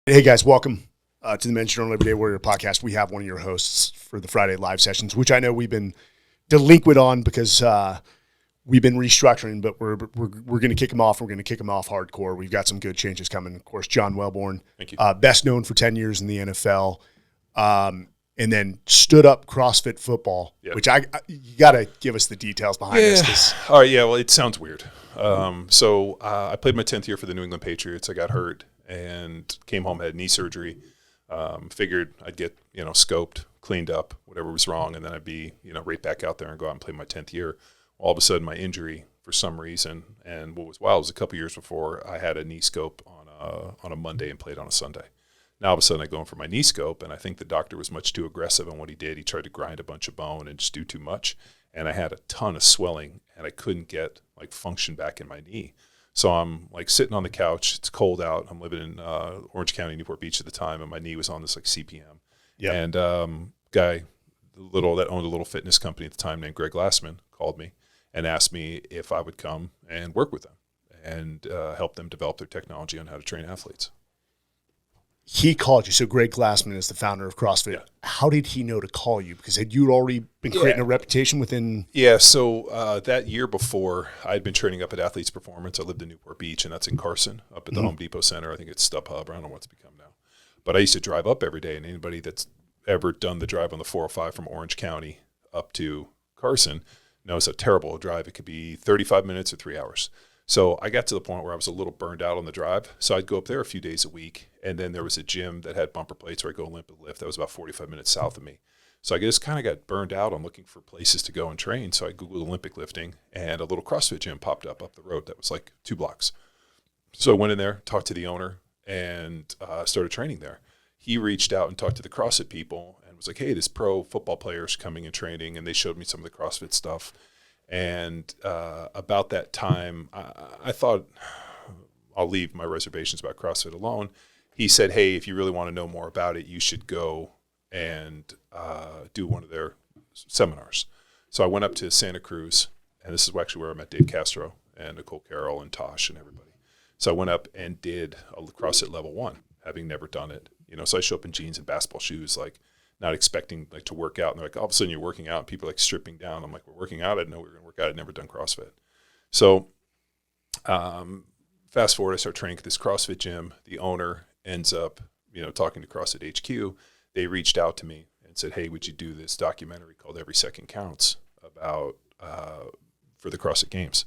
Hey guys, welcome to the Men's Journal Everyday Warrior podcast. We have one of your hosts for the Friday live sessions, which I know we've been delinquent on because we've been restructuring, but we're going to kick them off. We're going to kick them off hardcore. We've got some good changes coming. Of course, John Welbourn, Thank you. Best known for 10 years in the NFL, and then stood up CrossFit football, which you got to give us the details behind this. All right, well, it sounds weird. So I played my 10th year for the New England Patriots. I got hurt and came home, had knee surgery. Figured I'd get, scoped, cleaned up, whatever was wrong, and then I'd be, right back out there and go out and play my 10th year. All of a sudden, my injury, for some reason, and what was wild was a couple years before, I had a knee scope on a Monday and played on a Sunday. Now, all of a sudden, I go in for my knee scope, and I think the doctor was much too aggressive in what he did. He tried to grind a bunch of bone and just do too much, and I had a ton of swelling, and I couldn't get, function back in my knee. So I'm sitting on the couch. It's cold out. I'm living in Orange County, Newport Beach at the time, and my knee was on this CPM. Yeah. And guy, that owned a little fitness company at the time named Greg Glassman called me and asked me if I would come and work with them and help them develop their technology on how to train athletes. He called you. So Greg Glassman is the founder of CrossFit. Yeah. How did he know to call you? Because had you already been creating a reputation within? Yeah. So that year before, I'd been training up at Athletes Performance. I lived in Newport Beach, and that's in Carson, up at the Home Depot Center. I think it's StubHub. I don't know what it's become now. But I used to drive up every day, and anybody that's ever done the drive on the 405 from Orange County up to Carson knows how terrible a drive. It could be 35 minutes or 3 hours. So I got to the point where I was a little burned out on the drive. So I'd go up there a few days a week. And then there was a gym that had bumper plates where I'd go limp and lift. That was about 45 minutes south of me. So I just kind of got burned out on looking for places to go and train. So I Googled Olympic lifting, and a little CrossFit gym popped up the road that was 2 blocks. So I went in there, talked to the owner, and started training there. He reached out and talked to the CrossFit people and was like, hey, this pro football player's coming and training. And they showed me some of the CrossFit stuff. And about that time, I thought I'll leave my reservations about CrossFit alone. He said, hey, if you really want to know more about it, you should go and do one of their seminars. So I went up to Santa Cruz, and this is actually where I met Dave Castro and Nicole Carroll and Tosh and everybody. So I went up and did a CrossFit Level 1, having never done it. So I show up in jeans and basketball shoes, not expecting to work out. And they're all of a sudden you're working out and people are stripping down. I'm like, we're working out. I didn't know we were going to work out. I'd never done CrossFit. So fast forward, I start training at this CrossFit gym. The owner ends up, talking to CrossFit HQ. They reached out to me and said, hey, would you do this documentary called Every Second Counts about for the CrossFit Games?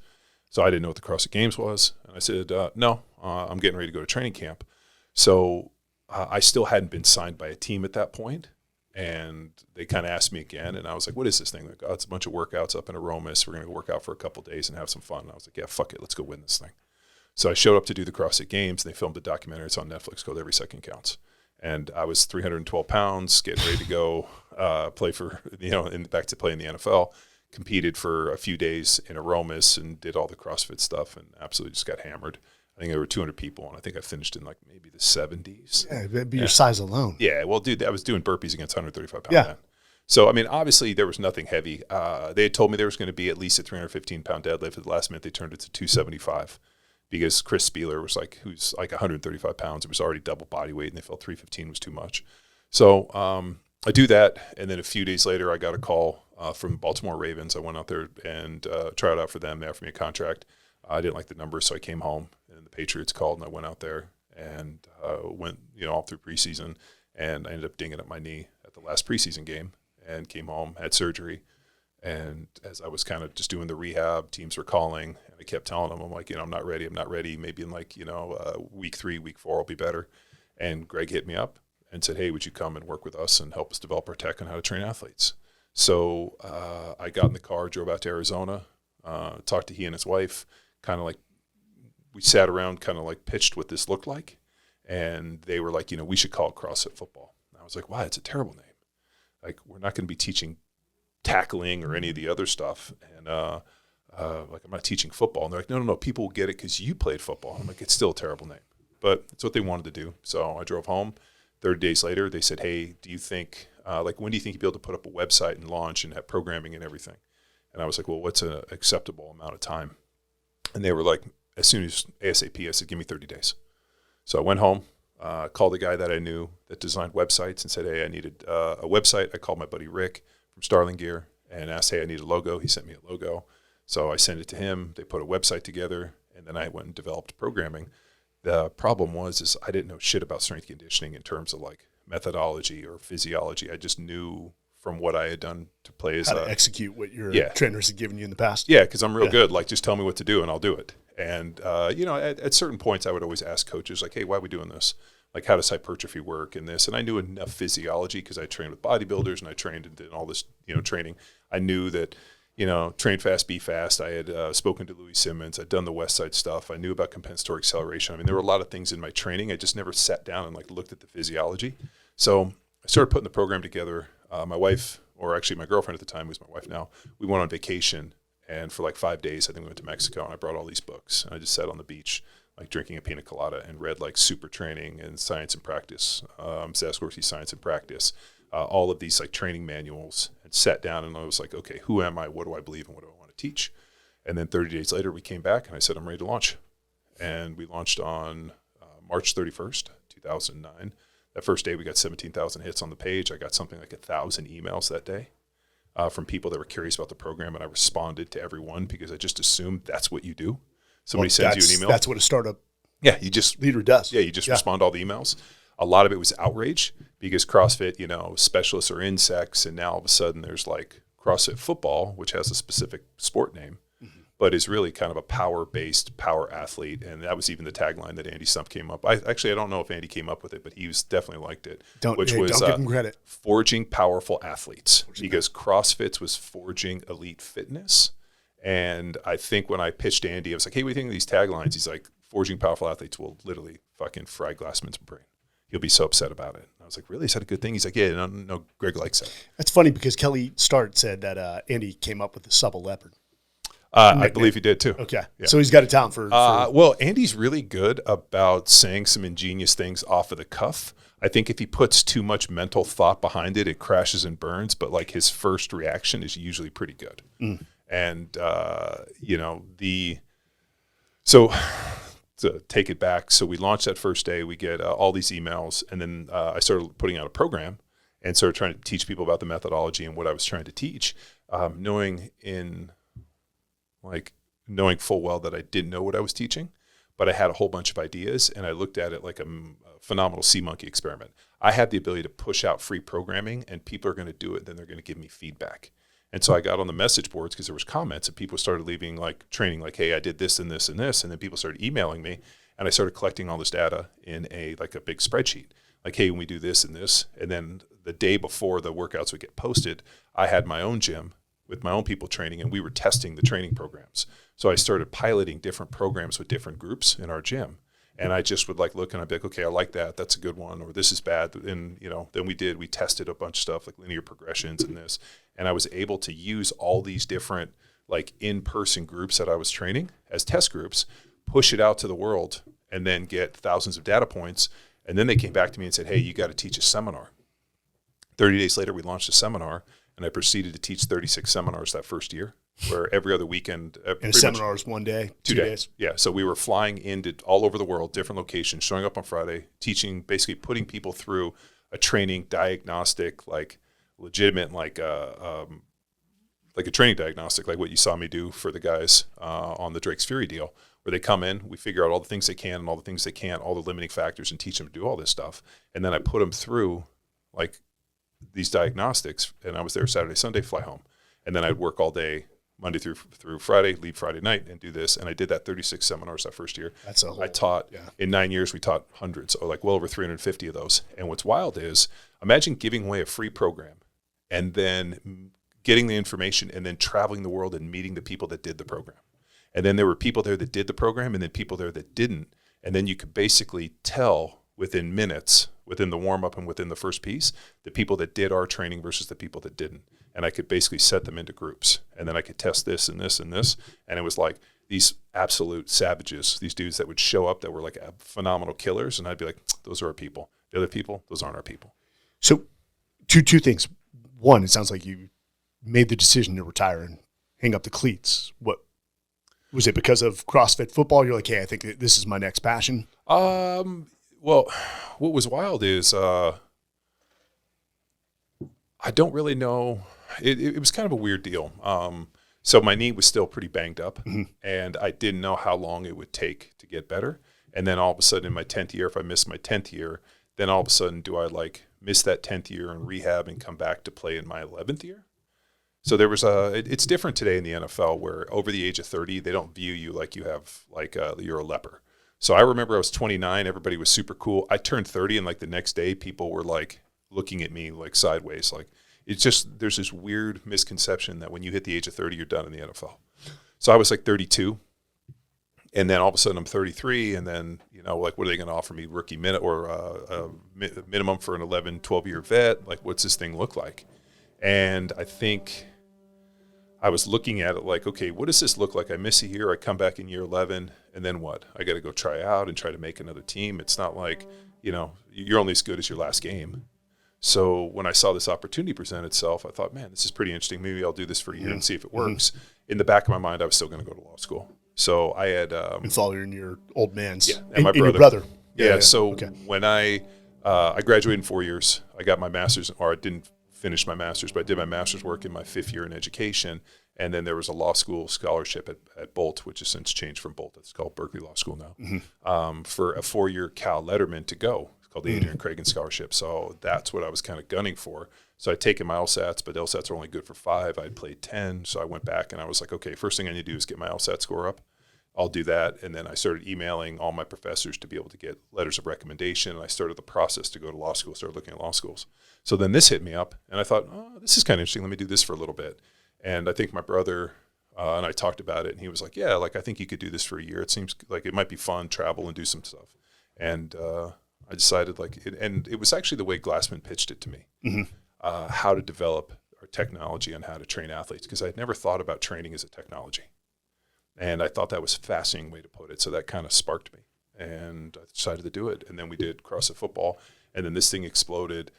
So I didn't know what the CrossFit Games was. And I said, no, I'm getting ready to go to training camp. So I still hadn't been signed by a team at that point. And they kind of asked me again, and I was like, what is this thing? Like, it's a bunch of workouts up in Aromas. We're going to work out for a couple of days and have some fun. And I was like, yeah, fuck it. Let's go win this thing. So I showed up to do the CrossFit Games. They filmed a documentary. It's on Netflix called Every Second Counts. And I was 312 pounds, getting ready to go play for, back to play in the NFL. Competed for a few days in Aromas and did all the CrossFit stuff and absolutely just got hammered. I think there were 200 people, and I think I finished in maybe the 70s. Yeah, that'd be your size alone. Yeah, well, dude, I was doing burpees against 135-pound men. So, obviously there was nothing heavy. They had told me there was going to be at least a 315-pound deadlift. At the last minute, they turned it to 275 because Chris Spieler was who's 135 pounds. It was already double body weight, and they felt 315 was too much. So I do that, and then a few days later, I got a call from Baltimore Ravens. I went out there and tried out for them. They offered me a contract. I didn't like the numbers, so I came home, and the Patriots called, and I went out there and went, all through preseason, and I ended up dinging up my knee at the last preseason game and came home, had surgery, and as I was kind of just doing the rehab, teams were calling, and I kept telling them, I'm like, I'm not ready, maybe in week 3, week 4, I'll be better, and Greg hit me up and said, hey, would you come and work with us and help us develop our tech on how to train athletes? So I got in the car, drove out to Arizona, talked to he and his wife, kind of we sat around, kind of pitched what this looked like. And they were like, we should call it CrossFit football. And I was like, why? It's a terrible name. We're not going to be teaching tackling or any of the other stuff. And I'm not teaching football. And they're like, no, people will get it because you played football. And I'm like, it's still a terrible name. But it's what they wanted to do. So I drove home. 30 days later, they said, hey, do you think, when do you think you'll be able to put up a website and launch and have programming and everything? And I was like, well, what's an acceptable amount of time? And they were like, as soon as ASAP, I said, give me 30 days. So I went home, Called a guy that I knew that designed websites and said, hey, I needed a website. I called my buddy Rick from Starling Gear and asked, hey, I need a logo. He sent me a logo. So I sent it to him. They put a website together, and then I went and developed programming. The problem is I didn't know shit about strength conditioning in terms of like methodology or physiology. I just knew from what I had done to play as how to execute what your trainers had given you in the past. Yeah, because I'm real good. Like, just tell me what to do and I'll do it. And, at certain points, I would always ask coaches, like, hey, why are we doing this? Like, how does hypertrophy work in this? And I knew enough physiology because I trained with bodybuilders and I trained and did all this, training. I knew that, train fast, be fast. I had spoken to Louis Simmons. I'd done the West Side stuff. I knew about compensatory acceleration. I mean, there were a lot of things in my training. I just never sat down and, like, looked at the physiology. So I started putting the program together. My wife, or actually my girlfriend at the time, who's my wife now, we went on vacation. And for like 5 days, I think we went to Mexico, and I brought all these books. And I just sat on the beach, like drinking a pina colada, and read like Super Training and Science and Practice, Sasquatch Science and Practice, all of these like training manuals, and sat down and I was like, okay, who am I? What do I believe and what do I want to teach? And then 30 days later, we came back and I said, I'm ready to launch. And we launched on March 31st, 2009. That first day, we got 17,000 hits on the page. I got something like 1,000 emails that day. From people that were curious about the program, and I responded to everyone because I just assumed that's what you do. Somebody sends you an email. That's what a startup leader does. Yeah, you just respond to all the emails. A lot of it was outrage because CrossFit, specialists are insects, and now all of a sudden there's like CrossFit football, which has a specific sport name, but is really kind of a power-based power athlete. And that was even the tagline that Andy Stump came up. I don't know if Andy came up with it, but he definitely liked it. Don't give him credit. Forging powerful athletes, because CrossFit was forging elite fitness. And I think when I pitched Andy, I was like, hey, what do you think of these taglines? He's like, forging powerful athletes will literally fucking fry Glassman's brain. He'll be so upset about it. And I was like, really? Is that a good thing? He's like, yeah, no, Greg likes it. That's funny because Kelly Stark said that Andy came up with the supple leopard. I believe he did too. Okay. Yeah. So he's got a talent for well, Andy's really good about saying some ingenious things off of the cuff. I think if he puts too much mental thought behind it, it crashes and burns. But like his first reaction is usually pretty good. And, so to take it back. So we launched that first day, we get all these emails, and then I started putting out a program and started trying to teach people about the methodology and what I was trying to teach, knowing full well that I didn't know what I was teaching, but I had a whole bunch of ideas, and I looked at it like a phenomenal sea monkey experiment. I had the ability to push out free programming, and people are going to do it, then they're going to give me feedback. And so I got on the message boards because there was comments, and people started leaving like training, like, hey, I did this and this and this, and then people started emailing me, and I started collecting all this data in a big spreadsheet, like, hey, when we do this and this, and then the day before the workouts would get posted, I had my own gym with my own people training, and we were testing the training programs. So I started piloting different programs with different groups in our gym. And I just would like look and I'd be like, okay, I like that. That's a good one. Or this is bad. And, then we tested a bunch of stuff like linear progressions and this. And I was able to use all these different like in-person groups that I was training as test groups, push it out to the world, and then get thousands of data points. And then they came back to me and said, hey, you got to teach a seminar. 30 days later, we launched a seminar. And I proceeded to teach 36 seminars that first year, where every other weekend. And seminars 1 day, 2 days. Yeah. So we were flying into all over the world, different locations, showing up on Friday, teaching, basically putting people through a training diagnostic, like legitimate, like a training diagnostic, like what you saw me do for the guys on the Drake's Fury deal, where they come in, we figure out all the things they can and all the things they can't, all the limiting factors, and teach them to do all this stuff. And then I put them through like these diagnostics, and I was there Saturday, Sunday, fly home. And then I'd work all day, Monday through Friday, leave Friday night, and do this. And I did that 36 seminars that first year. That's a whole, I taught, in 9 years, we taught hundreds, or like well over 350 of those. And what's wild is, imagine giving away a free program and then getting the information and then traveling the world and meeting the people that did the program. And then there were people there that did the program and then people there that didn't. And then you could basically tell within minutes, within the warm-up and within the first piece, the people that did our training versus the people that didn't. And I could basically set them into groups. And then I could test this and this and this. And it was like these absolute savages, these dudes that would show up that were like phenomenal killers. And I'd be like, those are our people. The other people, those aren't our people. So two things. One, it sounds like you made the decision to retire and hang up the cleats. What was it, because of CrossFit football? You're like, hey, I think this is my next passion. Well, what was wild is I don't really know. It was kind of a weird deal. So my knee was still pretty banged up, and I didn't know how long it would take to get better. And then all of a sudden in my 10th year, if I missed my 10th year, then all of a sudden do I like miss that 10th year in rehab and come back to play in my 11th year? So there was it's different today in the NFL where over the age of 30, they don't view you like you have like you're a leper. So I remember I was 29, everybody was super cool. I turned 30 and like the next day people were like looking at me like sideways. Like it's just, there's this weird misconception that when you hit the age of 30, you're done in the NFL. So I was like 32. And then all of a sudden I'm 33, and then, you know, like, what are they going to offer me? Rookie minute or a minimum for an 11, 12-year vet? Like, what's this thing look like? And I think I was looking at it like, okay, what does this look like? I miss a year, I come back in year 11, and then what? I got to go try out and try to make another team. It's not like, you know, you're only as good as your last game. So when I saw this opportunity present itself, I thought, man, this is pretty interesting. Maybe I'll do this for a year and see if it works. In the back of my mind, I was still going to go to law school. So I had and follow in your old man's. Yeah, and my brother. Your brother. Yeah. So when I graduated in 4 years, I got my master's, or I didn't finish my master's, but I did my master's work in my 5th year in education. And then there was a law school scholarship at Bolt, which has since changed from Bolt. It's called Berkeley Law School now, for a 4-year Cal letterman to go. It's called the Adrian Cragen Scholarship. So that's what I was kind of gunning for. So I'd taken my LSATs, but the LSATs are only good for 5. I'd played 10. So I went back and I was like, okay, first thing I need to do is get my LSAT score up. I'll do that. And then I started emailing all my professors to be able to get letters of recommendation. And I started the process to go to law school, started looking at law schools. So then this hit me up, and I thought, oh, this is kind of interesting. Let me do this for a little bit. And I think my brother and I talked about it, and he was like, yeah, like, I think you could do this for a year. It seems like it might be fun, travel and do some stuff. And I decided, like, and it was actually the way Glassman pitched it to me, how to develop our technology on how to train athletes, because I'd never thought about training as a technology. And I thought that was a fascinating way to put it. So that kind of sparked me, and I decided to do it. And then we did CrossFit football, and then this thing exploded.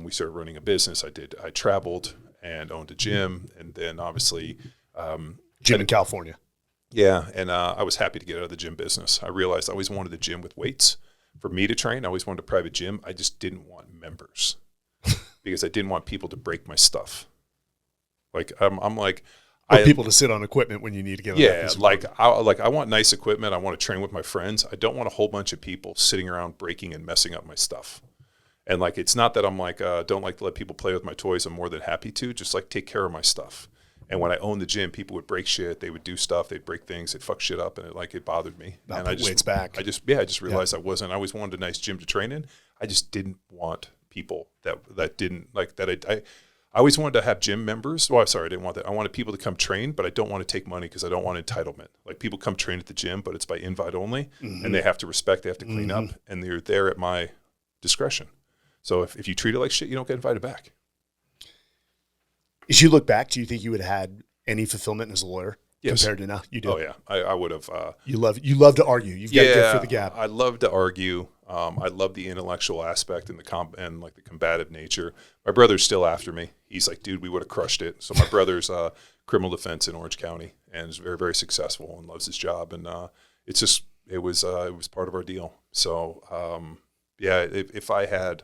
We started running a business. I traveled and owned a gym, and then obviously gym in California. Yeah, and I was happy to get out of the gym business. I realized I always wanted a gym with weights for me to train. I always wanted a private gym. I just didn't want members because I didn't want people to break my stuff. Like I'm like. People to sit on equipment when you need to get on. Yeah, I want nice equipment. I want to train with my friends. I don't want a whole bunch of people sitting around breaking and messing up my stuff. And like, it's not that I'm like, don't like to let people play with my toys. I'm more than happy to just like take care of my stuff. And when I owned the gym, people would break shit. They would do stuff. They'd break things. They'd fuck shit up. And it bothered me. And I just back. I just realized I always wanted a nice gym to train in. I just didn't want people that didn't like that. I always wanted to have gym members. Well, sorry, I didn't want that. I wanted people to come train, but I don't want to take money because I don't want entitlement. Like, people come train at the gym, but it's by invite only, and they have to respect, they have to clean up, and they're there at my discretion. So if you treat it like shit, you don't get invited back. As you look back, do you think you would have had any fulfillment as a lawyer compared to now? You do. Oh yeah, I would have. You love to argue. You've got to get for the gap. I love to argue. I love the intellectual aspect and the combative nature. My brother's still after me. He's like, dude, we would have crushed it. So my brother's criminal defense in Orange County and is very, very successful and loves his job. And it was part of our deal. So if I had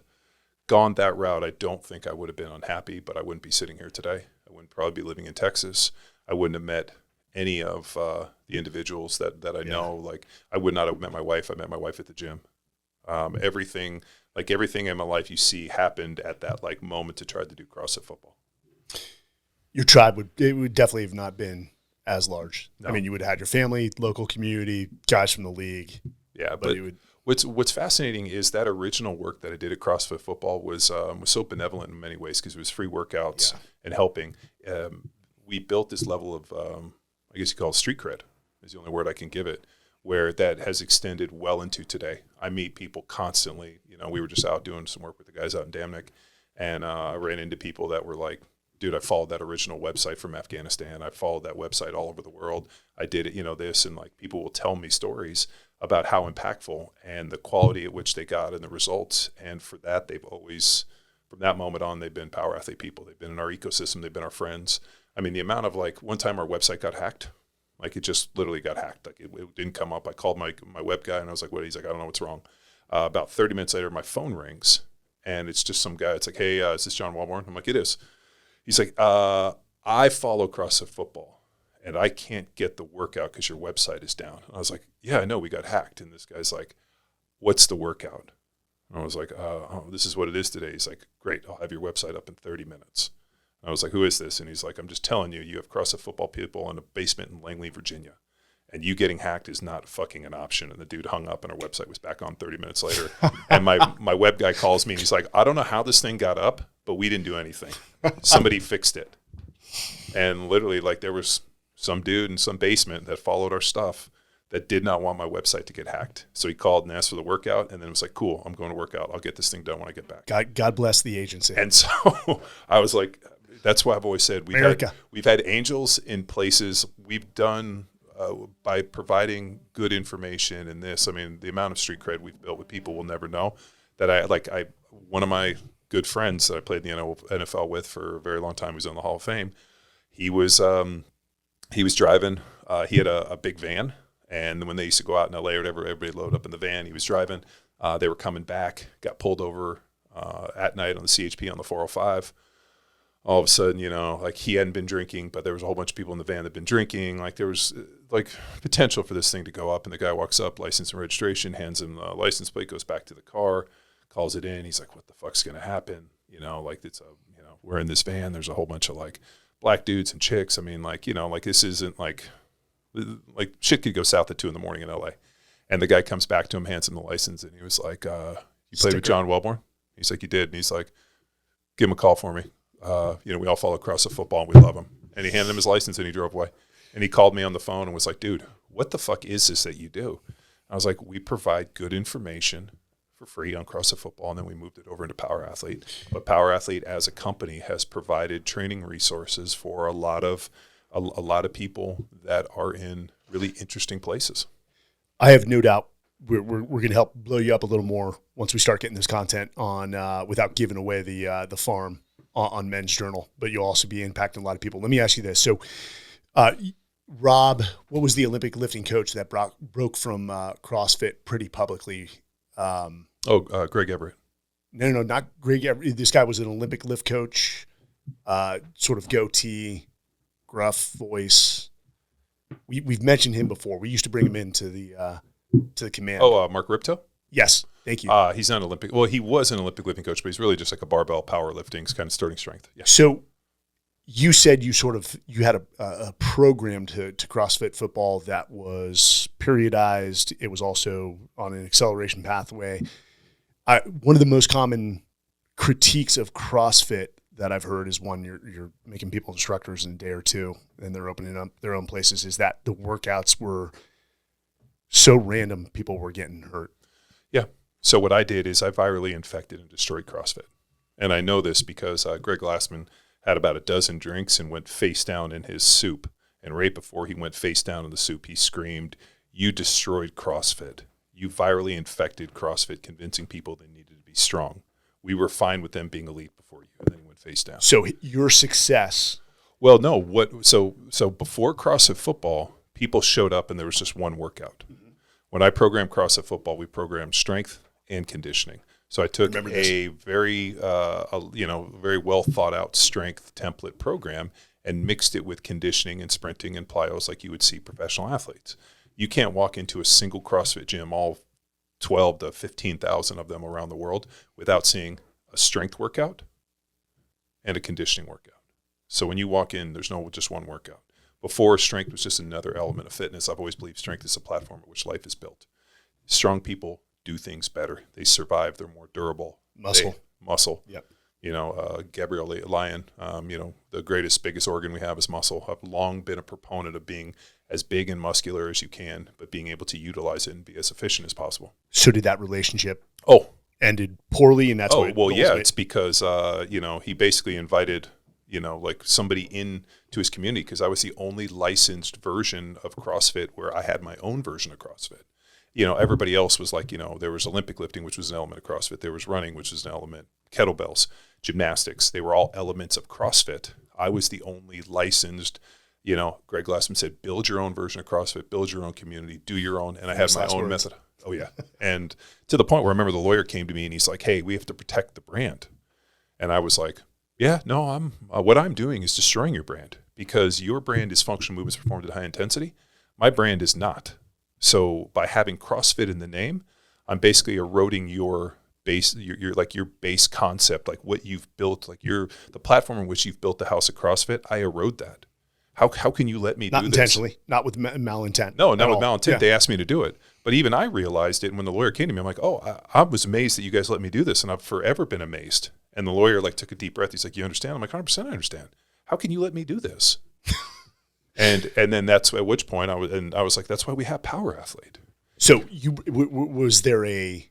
gone that route, I don't think I would have been unhappy, but I wouldn't be sitting here today. I wouldn't probably be living in Texas. I wouldn't have met any of the individuals that I know. Like, I would not have met my wife. I met my wife at the gym. Everything in my life you see happened at that like moment to try to do CrossFit football. Your tribe would definitely have not been as large. No. I mean, you would have had your family, local community, guys from the league. Yeah, but what's fascinating is that original work that I did at CrossFit football was so benevolent in many ways because it was free workouts and helping. We built this level of I guess you call it street cred is the only word I can give it, where that has extended well into today. I meet people constantly. You know, we were just out doing some work with the guys out in Damnick, and I ran into people that were like, dude, I followed that original website from Afghanistan. I followed that website all over the world. I did it, this, and like people will tell me stories about how impactful and the quality at which they got and the results. And for that, they've always, from that moment on, they've been power athlete people. They've been in our ecosystem. They've been our friends. I mean, the amount of like, one time our website got hacked. Like, it just literally got hacked. Like, it didn't come up. I called my web guy, and I was like, what? He's like, I don't know what's wrong. About 30 minutes later, my phone rings, and it's just some guy. It's like, hey, is this John Welbourn? I'm like, it is. He's like, I follow CrossFit Football, and I can't get the workout because your website is down. And I was like, yeah, I know, we got hacked. And this guy's like, what's the workout? And I was like, oh, this is what it is today. He's like, great, I'll have your website up in 30 minutes. And I was like, who is this? And he's like, I'm just telling you, you have CrossFit Football people in a basement in Langley, Virginia. And you getting hacked is not fucking an option. And the dude hung up and our website was back on 30 minutes later. And my web guy calls me and he's like, I don't know how this thing got up, but we didn't do anything. Somebody fixed it. And literally, like, there was some dude in some basement that followed our stuff that did not want my website to get hacked. So he called and asked for the workout, and then it was like, cool, I'm going to work out. I'll get this thing done when I get back. God bless the agency. And so I was like, that's why I've always said we've had angels in places we've done by providing good information in this. I mean, the amount of street cred we've built with people will never know. That one of my good friends that I played the NFL with for a very long time, who's in the Hall of Fame, he was driving. He had a big van, and when they used to go out in LA or whatever, everybody loaded up in the van. He was driving. They were coming back, got pulled over at night on the CHP on the 405. All of a sudden, like, he hadn't been drinking, but there was a whole bunch of people in the van that had been drinking. Like, there was like potential for this thing to go up. And the guy walks up, license and registration, hands him the license plate, goes back to the car, calls it in. He's like, what the fuck's going to happen? Like, we're in this van. There's a whole bunch of like black dudes and chicks. I mean, like, like, this isn't like shit could go south at 2 a.m. in LA. And the guy comes back to him, hands him the license. And he was like, you played with John Welbourn? He's like, you did. And he's like, give him a call for me. We all follow CrossFit Football and we love him. And he handed him his license and he drove away. And he called me on the phone and was like, dude, what the fuck is this that you do? I was like, we provide good information for free on CrossFit Football. And then we moved it over into Power Athlete. But Power Athlete as a company has provided training resources for a lot of people that are in really interesting places. I have no doubt we're going to help blow you up a little more once we start getting this content on without giving away the farm on Men's Journal, but you'll also be impacting a lot of people. Let me ask you this. So, Rob, what was the Olympic lifting coach that broke from CrossFit pretty publicly? Greg Everett. No, not Greg Everett. This guy was an Olympic lift coach, sort of goatee, gruff voice. We've mentioned him before. We used to bring him into the command. Mark Ripto? Yes. Thank you. He's not an Olympic. Well, he was an Olympic lifting coach, but he's really just like a barbell powerlifting kind of starting strength. Yeah. So you said you had a program to CrossFit Football that was periodized. It was also on an acceleration pathway. One of the most common critiques of CrossFit that I've heard is, one, you're making people instructors in a day or two, and they're opening up their own places, is that the workouts were so random, people were getting hurt. Yeah. So what I did is I virally infected and destroyed CrossFit. And I know this because Greg Glassman had about a dozen drinks and went face down in his soup. And right before he went face down in the soup, he screamed, "You destroyed CrossFit. You virally infected CrossFit, convincing people they needed to be strong. We were fine with them being elite before you." And then he went face down. So your success. Well, no. So before CrossFit Football, people showed up and there was just one workout. Mm-hmm. When I programmed CrossFit Football, we programmed strength and conditioning. So I took a very, very well thought out strength template program and mixed it with conditioning and sprinting and plyos like you would see professional athletes. You can't walk into a single CrossFit gym, all 12 to 15,000 of them around the world, without seeing a strength workout and a conditioning workout. So when you walk in, there's no just one workout. Before, strength was just another element of fitness. I've always believed strength is a platform at which life is built. Strong people do things better. They survive. They're more durable. Muscle. Yep. Gabrielle Lyon, the biggest organ we have is muscle. I've long been a proponent of being as big and muscular as you can, but being able to utilize it and be as efficient as possible. So did that relationship ended poorly? And that's it's because, he basically invited, somebody in to his community, because I was the only licensed version of CrossFit where I had my own version of CrossFit. Everybody else was like, there was Olympic lifting, which was an element of CrossFit. There was running, which was an element, kettlebells, gymnastics. They were all elements of CrossFit. I was the only licensed, Greg Glassman said, build your own version of CrossFit, build your own community, do your own. And I had my own method. Oh yeah. And to the point where I remember the lawyer came to me and he's like, hey, we have to protect the brand. And I was like, yeah, no, what I'm doing is destroying your brand, because your brand is functional movements performed at high intensity. My brand is not. So by having CrossFit in the name, I'm basically eroding your base, your base concept, like what you've built, like the platform in which you've built the house of CrossFit. I erode that. How can you let me do this? Not intentionally, not with malintent. No, not with malintent. Yeah. They asked me to do it. But even I realized it. And when the lawyer came to me, I'm like, oh, I was amazed that you guys let me do this. And I've forever been amazed. And the lawyer like took a deep breath. He's like, you understand? I'm like, 100% I understand. How can you let me do this? and then that's at which point I was like, that's why we have Power Athlete. So was there a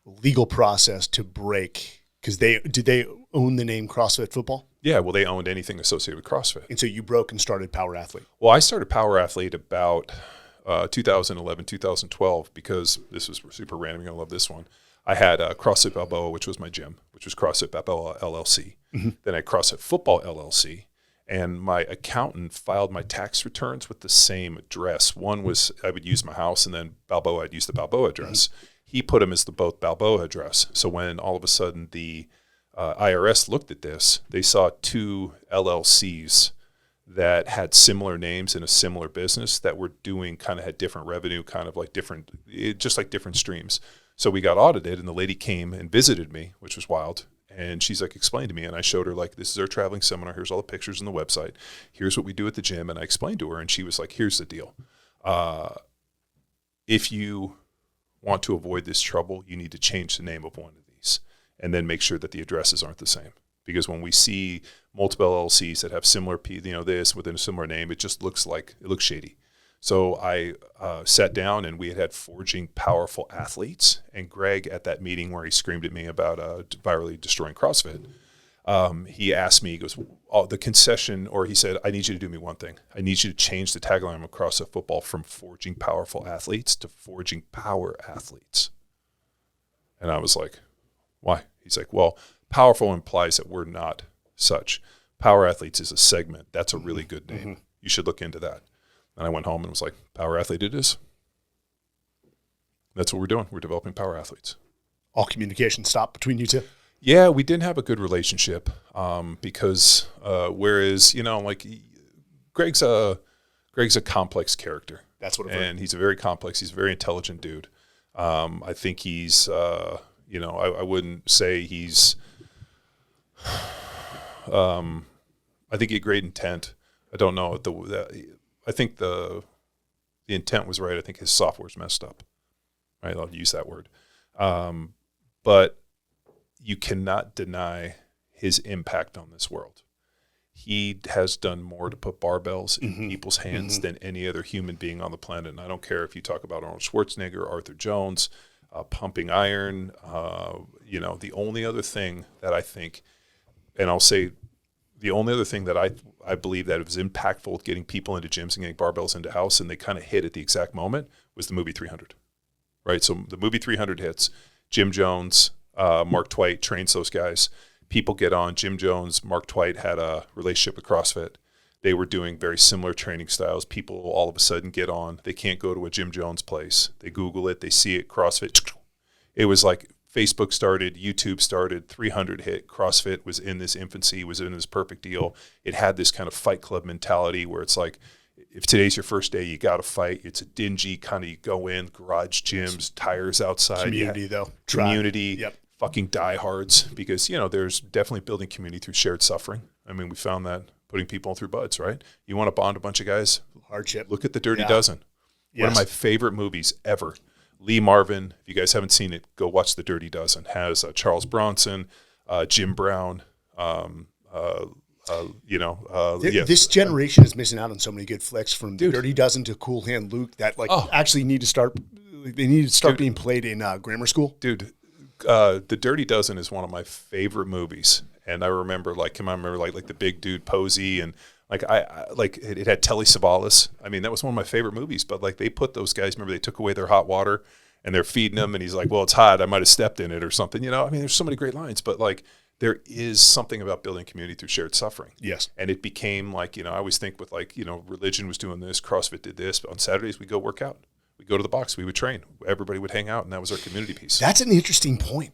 legal process to break? Because did they own the name CrossFit Football? Yeah, well, they owned anything associated with CrossFit. And so you broke and started Power Athlete. Well, I started Power Athlete about 2011, 2012, because this was super random. You're going to love this one. I had CrossFit Balboa, which was my gym, which was CrossFit Balboa LLC. Mm-hmm. Then I had CrossFit Football LLC. And my accountant filed my tax returns with the same address. One was I would use my house, and then Balboa, I'd use the Balboa address. Mm-hmm. He put them as the both Balboa address. So when all of a sudden the IRS looked at this, they saw two LLCs that had similar names in a similar business that were doing kind of had different revenue, kind of like different, just like different streams. So we got audited, and the lady came and visited me, which was wild. And she's like, explain to me. And I showed her, like, this is our traveling seminar. Here's all the pictures on the website. Here's what we do at the gym. And I explained to her, and she was like, here's the deal. If you want to avoid this trouble, you need to change the name of one of these and then make sure that the addresses aren't the same. Because when we see multiple LLCs that have similar, this within a similar name, it just looks shady. So I sat down, and we had Forging Powerful Athletes. And Greg, at that meeting where he screamed at me about virally destroying CrossFit, he asked me, he goes, the concession, or he said, I need you to do me one thing. I need you to change the tagline of CrossFit Football from Forging Powerful Athletes to Forging Power Athletes. And I was like, why? He's like, well, powerful implies that we're not such. Power Athletes is a segment. That's a really good name. Mm-hmm. You should look into that. And I went home and was like, Power Athlete it is. That's what we're doing. We're developing Power Athletes. All communication stopped between you two? Yeah, we didn't have a good relationship because whereas, like Greg's a complex character. That's what I've heard. And he's a very intelligent dude. I think he's, I wouldn't say he's, I think he had great intent. I don't know. I think the intent was right. I think his software's messed up. Right, I'll use that word. But you cannot deny his impact on this world. He has done more to put barbells in people's hands than any other human being on the planet. And I don't care if you talk about Arnold Schwarzenegger, Arthur Jones, pumping iron. The only other thing that I think, and I'll say the only other thing that I believe that was impactful with getting people into gyms and getting barbells into house, and they kind of hit at the exact moment, was the movie 300. Right? So the movie 300 hits. Jim Jones, Mark Twight trains those guys. People get on. Jim Jones, Mark Twight had a relationship with CrossFit. They were doing very similar training styles. People all of a sudden get on. They can't go to a Jim Jones place. They Google it. They see it, CrossFit. It was like Facebook started, YouTube started, 300 hit. CrossFit was in this infancy, was in this perfect deal. It had this kind of fight club mentality where it's like, if today's your first day, you got to fight. It's a dingy kind of, you go in, garage gyms, tires outside. Community, though. Community, yep. Fucking diehards, because, there's definitely building community through shared suffering. I mean, we found that putting people through butts, right? You want to bond a bunch of guys? Hardship. Look at The Dirty Dozen. Yes. One of my favorite movies ever. Lee Marvin, if you guys haven't seen it, go watch The Dirty Dozen. Has Charles Bronson, Jim Brown, This generation is missing out on so many good flicks, from The Dirty Dozen to Cool Hand Luke, that actually need to start. They need to start being played in grammar school. Dude, The Dirty Dozen is one of my favorite movies, and I remember like the big dude Posey, and it had Telly Savalas. I mean, that was one of my favorite movies. But like, they put those guys. Remember, they took away their hot water and they're feeding them, and he's like, "Well, it's hot. I might have stepped in it or something." I mean, there's so many great lines, but like, there is something about building community through shared suffering. Yes. And it became like, I always think with religion was doing this, CrossFit did this, but on Saturdays we go work out. We'd go to the box. We would train. Everybody would hang out, and that was our community piece. That's an interesting point.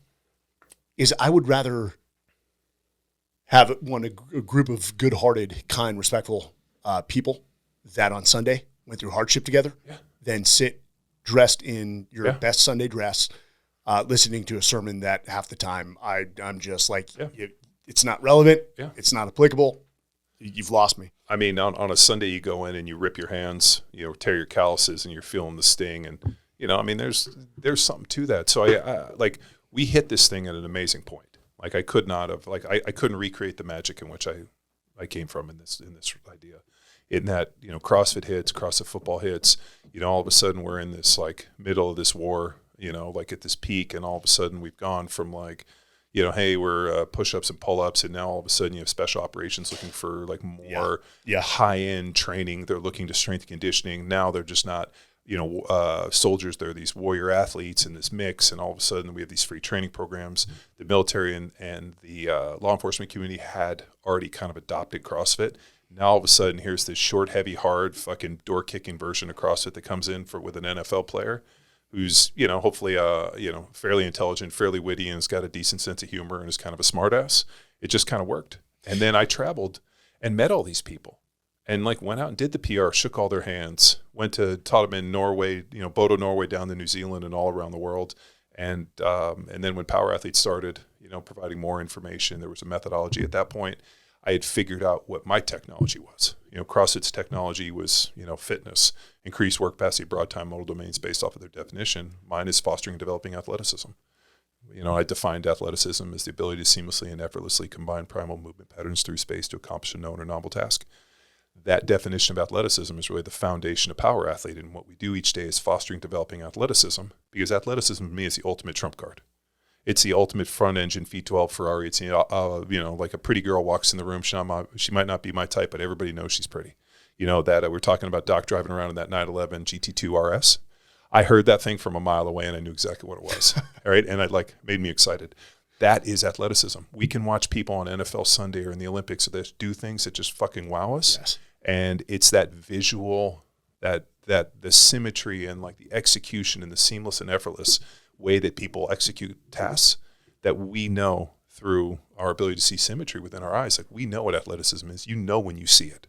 Is I would rather have a group of good-hearted, kind, respectful people that on Sunday went through hardship together than sit dressed in your best Sunday dress, listening to a sermon that half the time I'm just like, it's not relevant. Yeah. It's not applicable. You've lost me. I mean, on a Sunday you go in and you rip your hands, tear your calluses, and you're feeling the sting. And, I mean, there's something to that. So I we hit this thing at an amazing point. Like I could not have, I couldn't recreate the magic in which I came from in this idea. In that, CrossFit hits, CrossFit football hits, all of a sudden we're in this middle of this war, at this peak, and all of a sudden we've gone from hey, we're push-ups and pull-ups, and now all of a sudden you have special operations looking for more high-end training. They're looking to strength and conditioning. Now they're just not, soldiers. They're these warrior athletes in this mix, and all of a sudden we have these free training programs. The military and the law enforcement community had already kind of adopted CrossFit. Now all of a sudden here's this short, heavy, hard, fucking door-kicking version of CrossFit that comes in with an NFL player who's, hopefully, fairly intelligent, fairly witty, and has got a decent sense of humor and is kind of a smartass. It just kind of worked. And then I traveled and met all these people and went out and did the PR, shook all their hands, taught them in Norway, Bodo, Norway, down to New Zealand and all around the world. And then when Power Athletes started, providing more information, there was a methodology at that point. I had figured out what my technology was. CrossFit's technology was, fitness, increased work capacity, broad time modal domains based off of their definition. Mine is fostering and developing athleticism. I defined athleticism as the ability to seamlessly and effortlessly combine primal movement patterns through space to accomplish a known or novel task. That definition of athleticism is really the foundation of Power Athlete, and what we do each day is fostering, developing athleticism, because athleticism to me is the ultimate trump card. It's the ultimate front engine V12 Ferrari. It's like a pretty girl walks in the room. She might not be my type, but everybody knows she's pretty. We're talking about Doc driving around in that 911 GT2 RS. I heard that thing from a mile away, and I knew exactly what it was. All right, and it made me excited. That is athleticism. We can watch people on NFL Sunday or in the Olympics that do things that just fucking wow us. Yes. And it's that visual, that the symmetry and the execution and the seamless and effortless way that people execute tasks that we know through our ability to see symmetry within our eyes. We know what athleticism is. When you see it.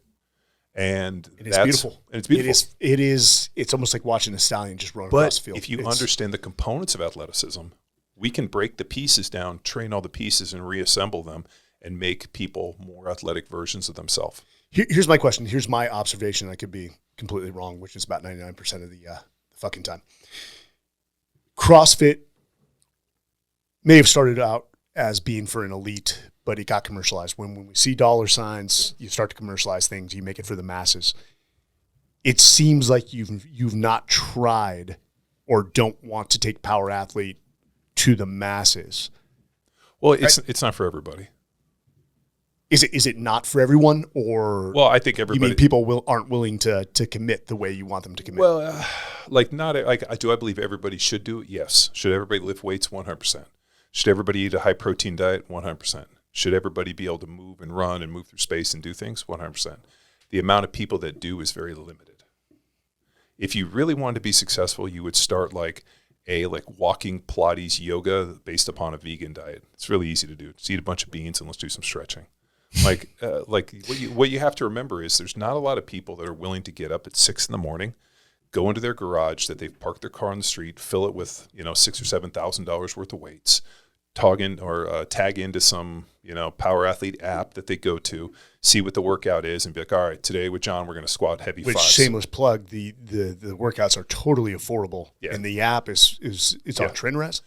And it's beautiful. And it's beautiful. It's almost like watching a stallion just run across the field. If you understand the components of athleticism, we can break the pieces down, train all the pieces, and reassemble them and make people more athletic versions of themselves. Here's my question. Here's my observation. I could be completely wrong, which is about 99% of the fucking time. CrossFit may have started out as being for an elite, but it got commercialized. When we see dollar signs, you start to commercialize things. You make it for the masses. It seems like you've not tried or don't want to take Power Athlete to the masses. Well, it's not for everybody. Is it not for everyone, or I think everybody. You mean people aren't willing to commit the way you want them to commit? Well, do I believe everybody should do it? Yes. Should everybody lift weights? 100%. Should everybody eat a high protein diet? 100%. Should everybody be able to move and run and move through space and do things? 100%. The amount of people that do is very limited. If you really wanted to be successful, you would start walking Pilates yoga based upon a vegan diet. It's really easy to do. Just eat a bunch of beans and let's do some stretching. What you have to remember is there's not a lot of people that are willing to get up at 6 a.m, go into their garage that they've parked their car on the street, fill it with $6,000 or $7,000 worth of weights, tag into some Power Athlete app that they go to, see what the workout is, and be like, all right, today with John we're going to squat heavy fives. Shameless plug, the workouts are totally affordable, and the app is on TrendRes.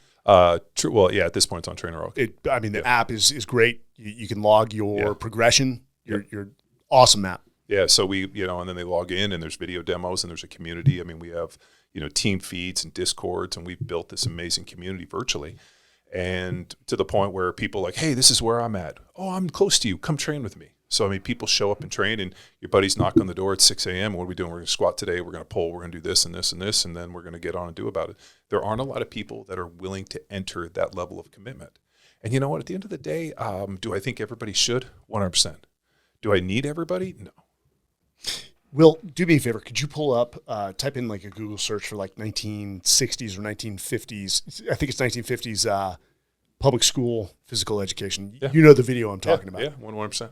True. Well, yeah, at this point it's on Trainer. The app is great. You can log your progression. Your awesome app. Yeah. So we, and then they log in and there's video demos and there's a community. I mean, we have, team feeds and Discords, and we've built this amazing community virtually. And to the point where people are like, hey, this is where I'm at. Oh, I'm close to you. Come train with me. So, people show up and train, and your buddies knock on the door at 6 a.m. What are we doing? We're going to squat today. We're going to pull. We're going to do this and this and this, and then we're going to get on and do about it. There aren't a lot of people that are willing to enter that level of commitment. And you know what? At the end of the day, do I think everybody should? 100%. Do I need everybody? No. Will, do me a favor. Could you pull up, type in like a Google search for like 1960s or 1950s? I think it's 1950s public school physical education. Yeah. You know the video I'm talking about. Yeah, 100%.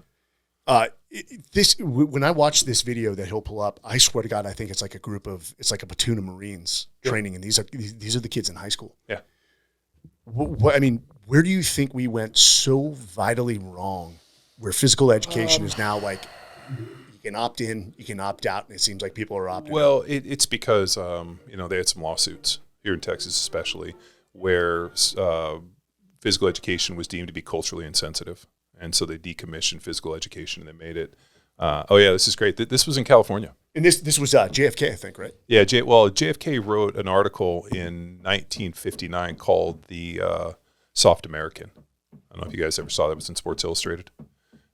When I watch this video that he'll pull up, I swear to God, I think it's like it's like a platoon of Marines training, and these are the kids in high school. Yeah. I mean, where do you think we went so vitally wrong, where physical education is now like you can opt in, you can opt out, and it seems like people are opting out? Well, it's because they had some lawsuits here in Texas, especially where physical education was deemed to be culturally insensitive. And so they decommissioned physical education and they made it. This is great. This was in California. And this was JFK, I think, right? Yeah. JFK wrote an article in 1959 called "The Soft American." I don't know if you guys ever saw that. It was in Sports Illustrated.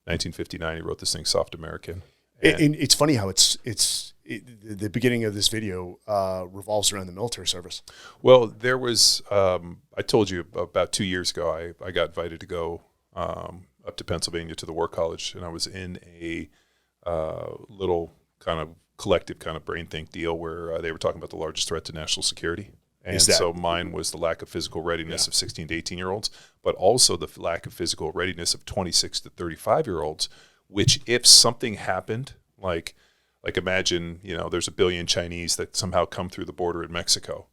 1959. He wrote this thing, "Soft American." And it's funny how the beginning of this video revolves around the military service. Well, there was. I told you about 2 years ago. I got invited to go up to Pennsylvania to the War College, and I was in a little kind of collective kind of brain think deal where they were talking about the largest threat to national security. And so mine was the lack of physical readiness of 16 to 18-year-olds, but also the lack of physical readiness of 26 to 35-year-olds, which if something happened, like imagine, there's a billion Chinese that somehow come through the border in Mexico.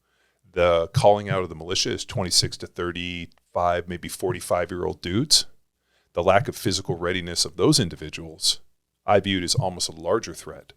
The calling out of the militia is 26 to 35, maybe 45-year-old dudes. The lack of physical readiness of those individuals I viewed as almost a larger threat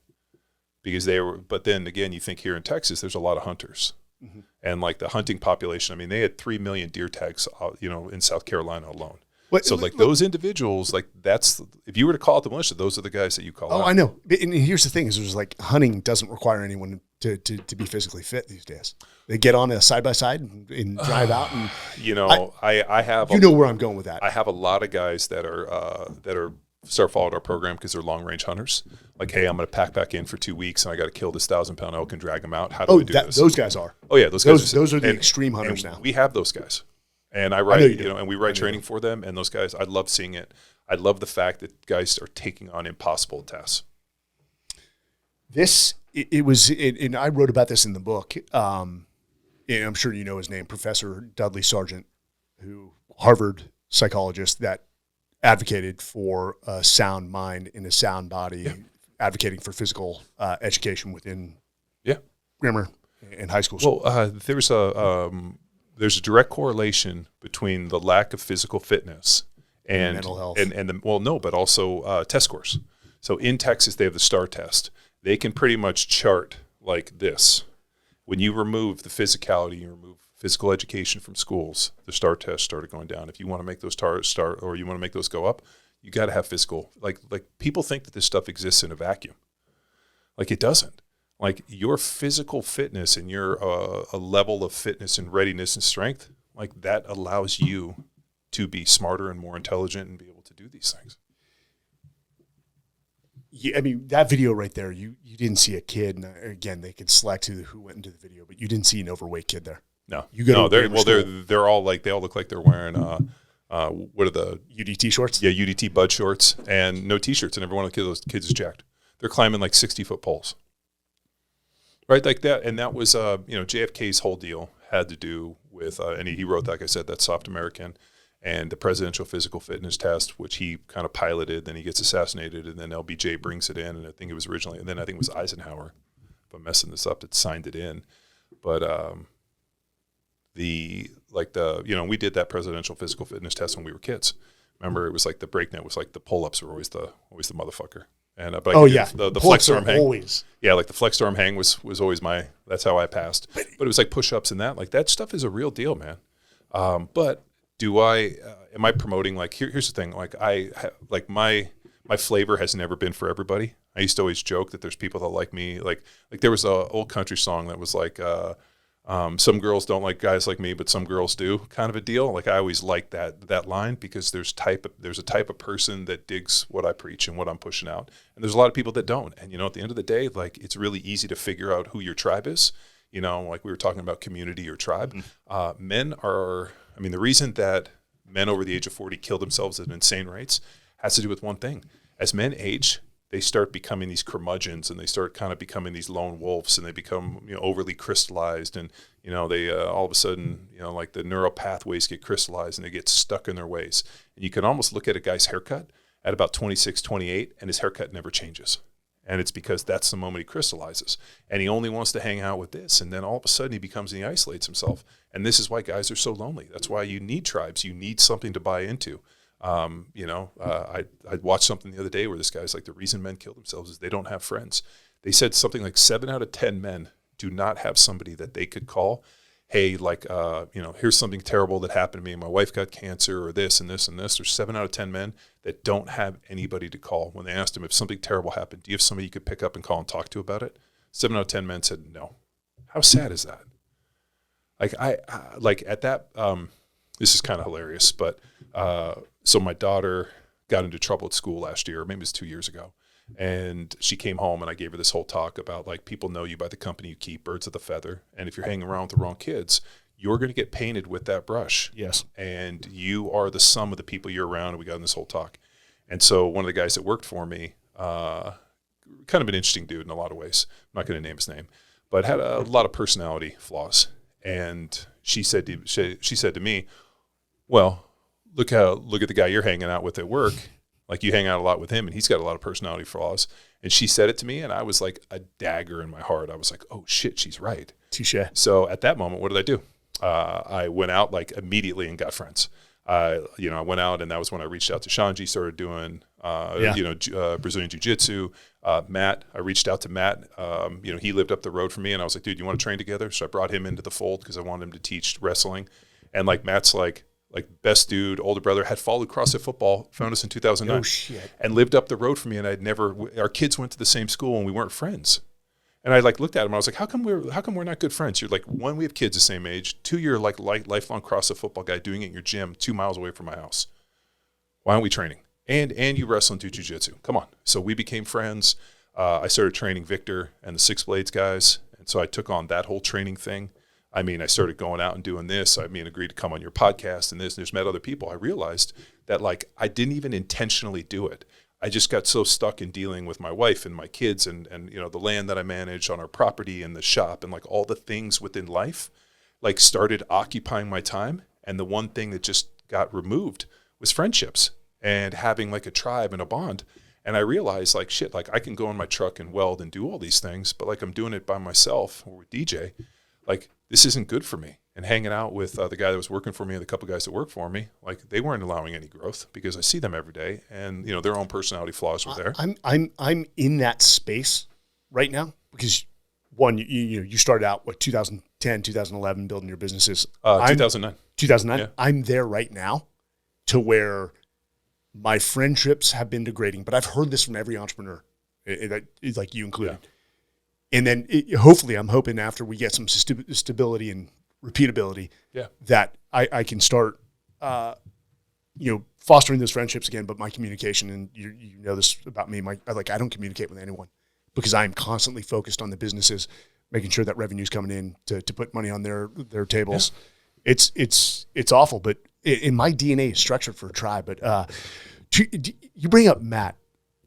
because but then again, you think here in Texas, there's a lot of hunters. Mm-hmm. And like the hunting population, I mean, they had 3 million deer tags, in South Carolina alone. Those individuals, if you were to call out the militia, those are the guys that you call out. Oh, I know. And here's the thing is there's like hunting doesn't require anyone to be physically fit these days. They get on a side-by-side and drive out. And I have... You know where I'm going with that. I have a lot of guys that are start following our program because they're long-range hunters. Like, hey, I'm going to pack back in for 2 weeks and I got to kill this 1,000-pound elk and drag them out. How do I do this? Those guys are. Oh, yeah. Those are the extreme hunters now. We have those guys. And I write, and we write training for them. And those guys, I love seeing it. I love the fact that guys are taking on impossible tasks. And I wrote about this in the book. And I'm sure you know his name, Professor Dudley Sargent, who Harvard psychologist that advocated for a sound mind in a sound body, advocating for physical education within grammar and high school. Well, there's a direct correlation between the lack of physical fitness and mental health, but also test scores. So in Texas, they have the STAR test. They can pretty much chart like this. When you remove the physicality, you remove physical education from schools, the STAR test started going down. If you want to make those or you want to make those go up, you got to have physical. Like people think that this stuff exists in a vacuum. Like it doesn't. Like your physical fitness and your a level of fitness and readiness and strength, like that allows you to be smarter and more intelligent and be able to do these things. Yeah, I mean, that video right there, you didn't see a kid. And again, they could select who went into the video, but you didn't see an overweight kid there. No, they're all like, they all look like they're wearing what are the UDT shorts? Yeah, UDT Bud shorts and no t-shirts, and every one of those kids is jacked. They're climbing like 60-foot poles, right? Like that, and that was JFK's whole deal had to do with, and he wrote, like I said, that Soft American. And the presidential physical fitness test, which he kind of piloted, then he gets assassinated, and then LBJ brings it in, and I think it was originally, and then I think it was Eisenhower, if I'm messing this up, that signed it in. But we did that presidential physical fitness test when we were kids. Remember, it was like the breakneck was like the pull-ups were always the motherfucker. And the flex arm hang. Always. Yeah, like the flex arm hang was always that's how I passed. But it was like push-ups and that. Like that stuff is a real deal, man. But am I promoting, like, here's the thing, like my flavor has never been for everybody. I used to always joke that there's people that like me, like there was a old country song that was like, some girls don't like guys like me, but some girls do, kind of a deal. Like I always liked that line because there's a type of person that digs what I preach and what I'm pushing out. And there's a lot of people that don't. And, at the end of the day, like it's really easy to figure out who your tribe is, like we were talking about community or tribe. Mm-hmm. The reason that men over the age of 40 kill themselves at insane rates has to do with one thing. As men age, they start becoming these curmudgeons, and they start kind of becoming these lone wolves, and they become, overly crystallized, and, they all of a sudden, like the neural pathways get crystallized and they get stuck in their ways. And you can almost look at a guy's haircut at about 26, 28, and his haircut never changes. And it's because that's the moment he crystallizes. And he only wants to hang out with this. And then all of a sudden he isolates himself. And this is why guys are so lonely. That's why you need tribes. You need something to buy into. I watched something the other day where this guy's like, the reason men kill themselves is they don't have friends. They said something like 7 out of 10 men do not have somebody that they could call. Hey, here's something terrible that happened to me. My wife got cancer, or this and this and this. There's 7 out of 10 men that don't have anybody to call. When they asked them if something terrible happened, do you have somebody you could pick up and call and talk to about it? 7 out of 10 men said no. How sad is that? At that, this is kind of hilarious, but so my daughter got into trouble at school last year, or maybe it was 2 years ago. And she came home and I gave her this whole talk about like, people know you by the company you keep, birds of the feather. And if you're hanging around with the wrong kids, you're going to get painted with that brush. Yes. And you are the sum of the people you're around. And we got in this whole talk. And so one of the guys that worked for me, kind of an interesting dude in a lot of ways. I'm not going to name his name, but had a lot of personality flaws. And she said to me, well, look at the guy you're hanging out with at work. Like, you hang out a lot with him, and he's got a lot of personality flaws. And she said it to me, and I was like a dagger in my heart. I was like, oh, shit, she's right. Touche. So at that moment, what did I do? I went out like immediately and got friends. I went out, and that was when I reached out to Shanji, started doing, Brazilian Jiu-Jitsu. Matt, I reached out to Matt. He lived up the road from me, and I was like, dude, you want to train together? So I brought him into the fold because I wanted him to teach wrestling. And like, Matt's like best dude, older brother, had followed CrossFit football, found us in 2009, and lived up the road from me. And our kids went to the same school, and we weren't friends. And I looked at him. I was like, how come we're not good friends? You're like, 1, we have kids the same age. 2, you're like lifelong CrossFit football guy doing it in your gym 2 miles away from my house. Why aren't we training? And you wrestle and do jiu-jitsu. Come on. So we became friends. I started training Victor and the Six Blades guys. And so I took on that whole training thing. I started going out and doing this. Agreed to come on your podcast and this, and just met other people. I realized that I didn't even intentionally do it. I just got so stuck in dealing with my wife and my kids and the land that I managed on our property and the shop and all the things within life, started occupying my time. And the one thing that just got removed was friendships and having a tribe and a bond. And I realized shit, I can go in my truck and weld and do all these things, but I'm doing it by myself or with DJ. This isn't good for me. And hanging out with the guy that was working for me and the couple guys that work for me, they weren't allowing any growth because I see them every day, and their own personality flaws were there. I'm in that space right now because one, you started out 2010, 2011 building your businesses. 2009. 2009. Yeah. I'm there right now to where my friendships have been degrading, but I've heard this from every entrepreneur, like you included. Yeah. And then hopefully I'm hoping after we get some stability and repeatability, that I can start, fostering those friendships again. But my communication, and you know this about me, I don't communicate with anyone because I'm constantly focused on the businesses, making sure that revenue's coming in to put money on their tables. Yeah. It's awful, but in my DNA is structured for a tribe. But you bring up Matt,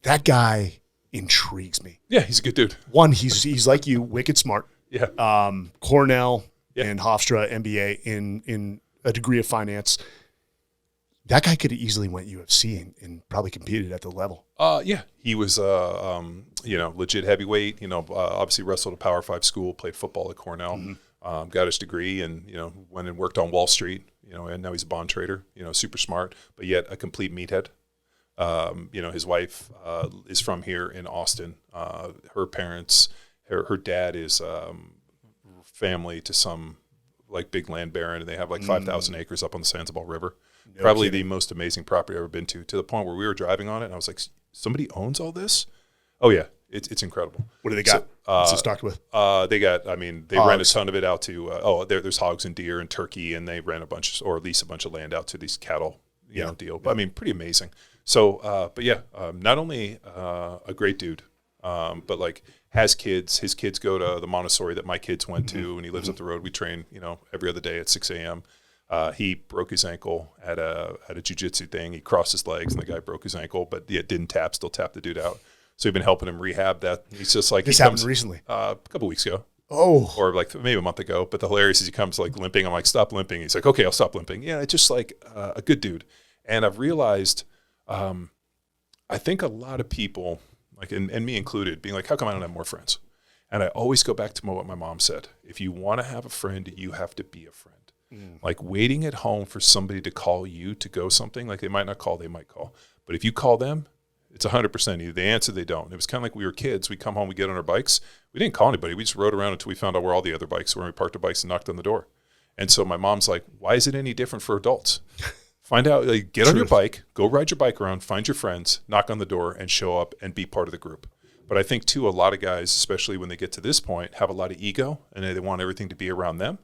that guy intrigues me. Yeah, he's a good dude. One, he's like you, wicked smart. Yeah. Cornell and Hofstra MBA in a degree of finance. That guy could have easily went UFC and probably competed at the level. Yeah, he was legit heavyweight. Obviously wrestled at Power 5 school, played football at Cornell, got his degree, and went and worked on Wall Street. And now he's a bond trader. Super smart, but yet a complete meathead. His wife is from here in Austin. Her parents, her dad is family to some big land baron, and they have 5,000 acres up on the Sandoval River. No Probably kidding. The most amazing property I've ever been to the point where we were driving on it, and I was like, somebody owns all this? Oh, yeah. It's incredible. What do they got? What's it stocked with? They got, they rent a ton of it out to, there's hogs and deer and turkey, and they rent or lease a bunch of land out to these cattle, deal. But pretty amazing. So, not only a great dude, but has kids. His kids go to the Montessori that my kids went to, and he lives up the road. We train, every other day at 6 a.m. He broke his ankle at a jiu-jitsu thing. He crossed his legs, and the guy broke his ankle, but it didn't tap, still tapped the dude out. So we've been helping him rehab that. He's just like, this happened recently. A couple weeks ago. Oh. Or like maybe a month ago. But the hilarious is he comes like limping. I'm like, stop limping. He's like, okay, I'll stop limping. Yeah, it's just like a good dude. And I've realized, I think a lot of people, like and me included, being like, how come I don't have more friends? And I always go back to what my mom said. If you want to have a friend, you have to be a friend. Like waiting at home for somebody to call you to go something, like they might not call, they might call. But if you call them, it's 100%. Either they answer, they don't. It was kind of like we were kids. We come home, we get on our bikes. We didn't call anybody. We just rode around until we found out where all the other bikes were. And we parked our bikes and knocked on the door. And so my mom's like, why is it any different for adults? Find out, like, get on your bike, go ride your bike around, find your friends, knock on the door, and show up and be part of the group. But I think, too, a lot of guys, especially when they get to this point, have a lot of ego, and they want everything to be around them.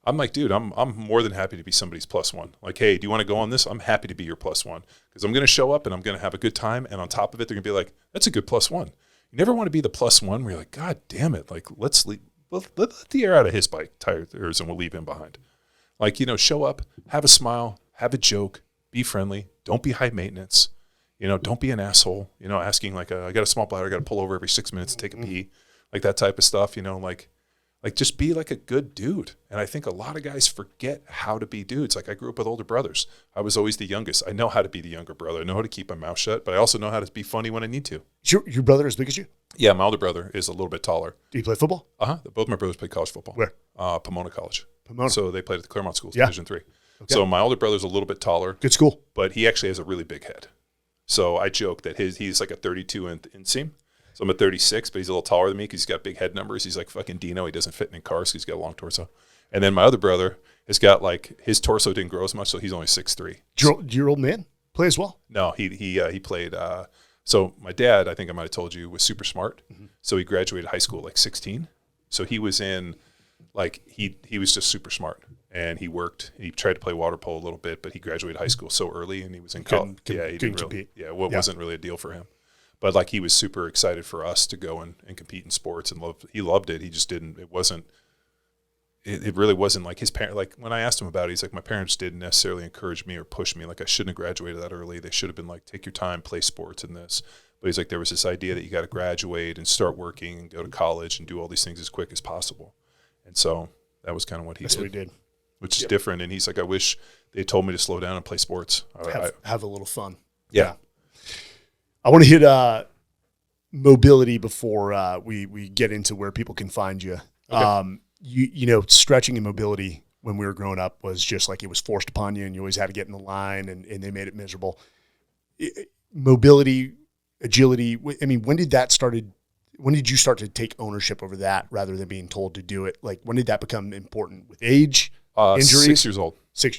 I'm like, dude, I'm more than happy to be somebody's plus one. Like, hey, do you want to go on this? I'm happy to be your plus one because I'm going to show up and I'm going to have a good time. And on top of it, they're going to be like, that's a good plus one. You never want to be the plus one where you're like, God damn it. Like, let's let the air out of his bike tires and we'll leave him behind. Like, show up, have a smile, have a joke, be friendly. Don't be high maintenance. Don't be an asshole, asking like, I got a small bladder, I got to pull over every 6 minutes to take a pee, like that type of stuff, like just be like a good dude. And I think a lot of guys forget how to be dudes. Like I grew up with older brothers. I was always the youngest. I know how to be the younger brother. I know how to keep my mouth shut, but I also know how to be funny when I need to. Is your brother as big as you? Yeah, my older brother is a little bit taller. Do you play football? Both my brothers played college football. Where? Pomona College. Pomona. So they played at the Claremont Schools, Division III. Okay. So my older brother's a little bit taller. Good school. But he actually has a really big head. So I joke that he's like a 32 inseam. So I'm a 36, but he's a little taller than me because he's got big head numbers. He's like fucking Dino. He doesn't fit in cars because he's got a long torso. And then my other brother has got like his torso didn't grow as much, so he's only 6'3". Do your old man play as well? No, he played. So my dad, I think I might have told you, was super smart. Mm-hmm. So he graduated high school at like 16. So he was in like he was just super smart. And he worked. He tried to play water polo a little bit, but he graduated high school so early, and he was in college. Yeah, he didn't compete. Wasn't really a deal for him. But like he was super excited for us to go and compete in sports, and he loved it. He just didn't. It wasn't. It really wasn't like his parent. Like when I asked him about it, he's like, my parents didn't necessarily encourage me or push me. Like I shouldn't have graduated that early. They should have been like, take your time, play sports and this. But he's like, there was this idea that you got to graduate and start working and go to college and do all these things as quick as possible. And so that was kind of what he did. Which is different. And he's like, I wish they told me to slow down and play sports. Have a little fun. Yeah. I want to hit mobility before we get into where people can find you. Okay. Stretching and mobility when we were growing up was just like it was forced upon you and you always had to get in the line and they made it miserable. Mobility, agility, I mean, when did you start to take ownership over that rather than being told to do it? Like when did that become important? With age? Injuries? 6 years old. So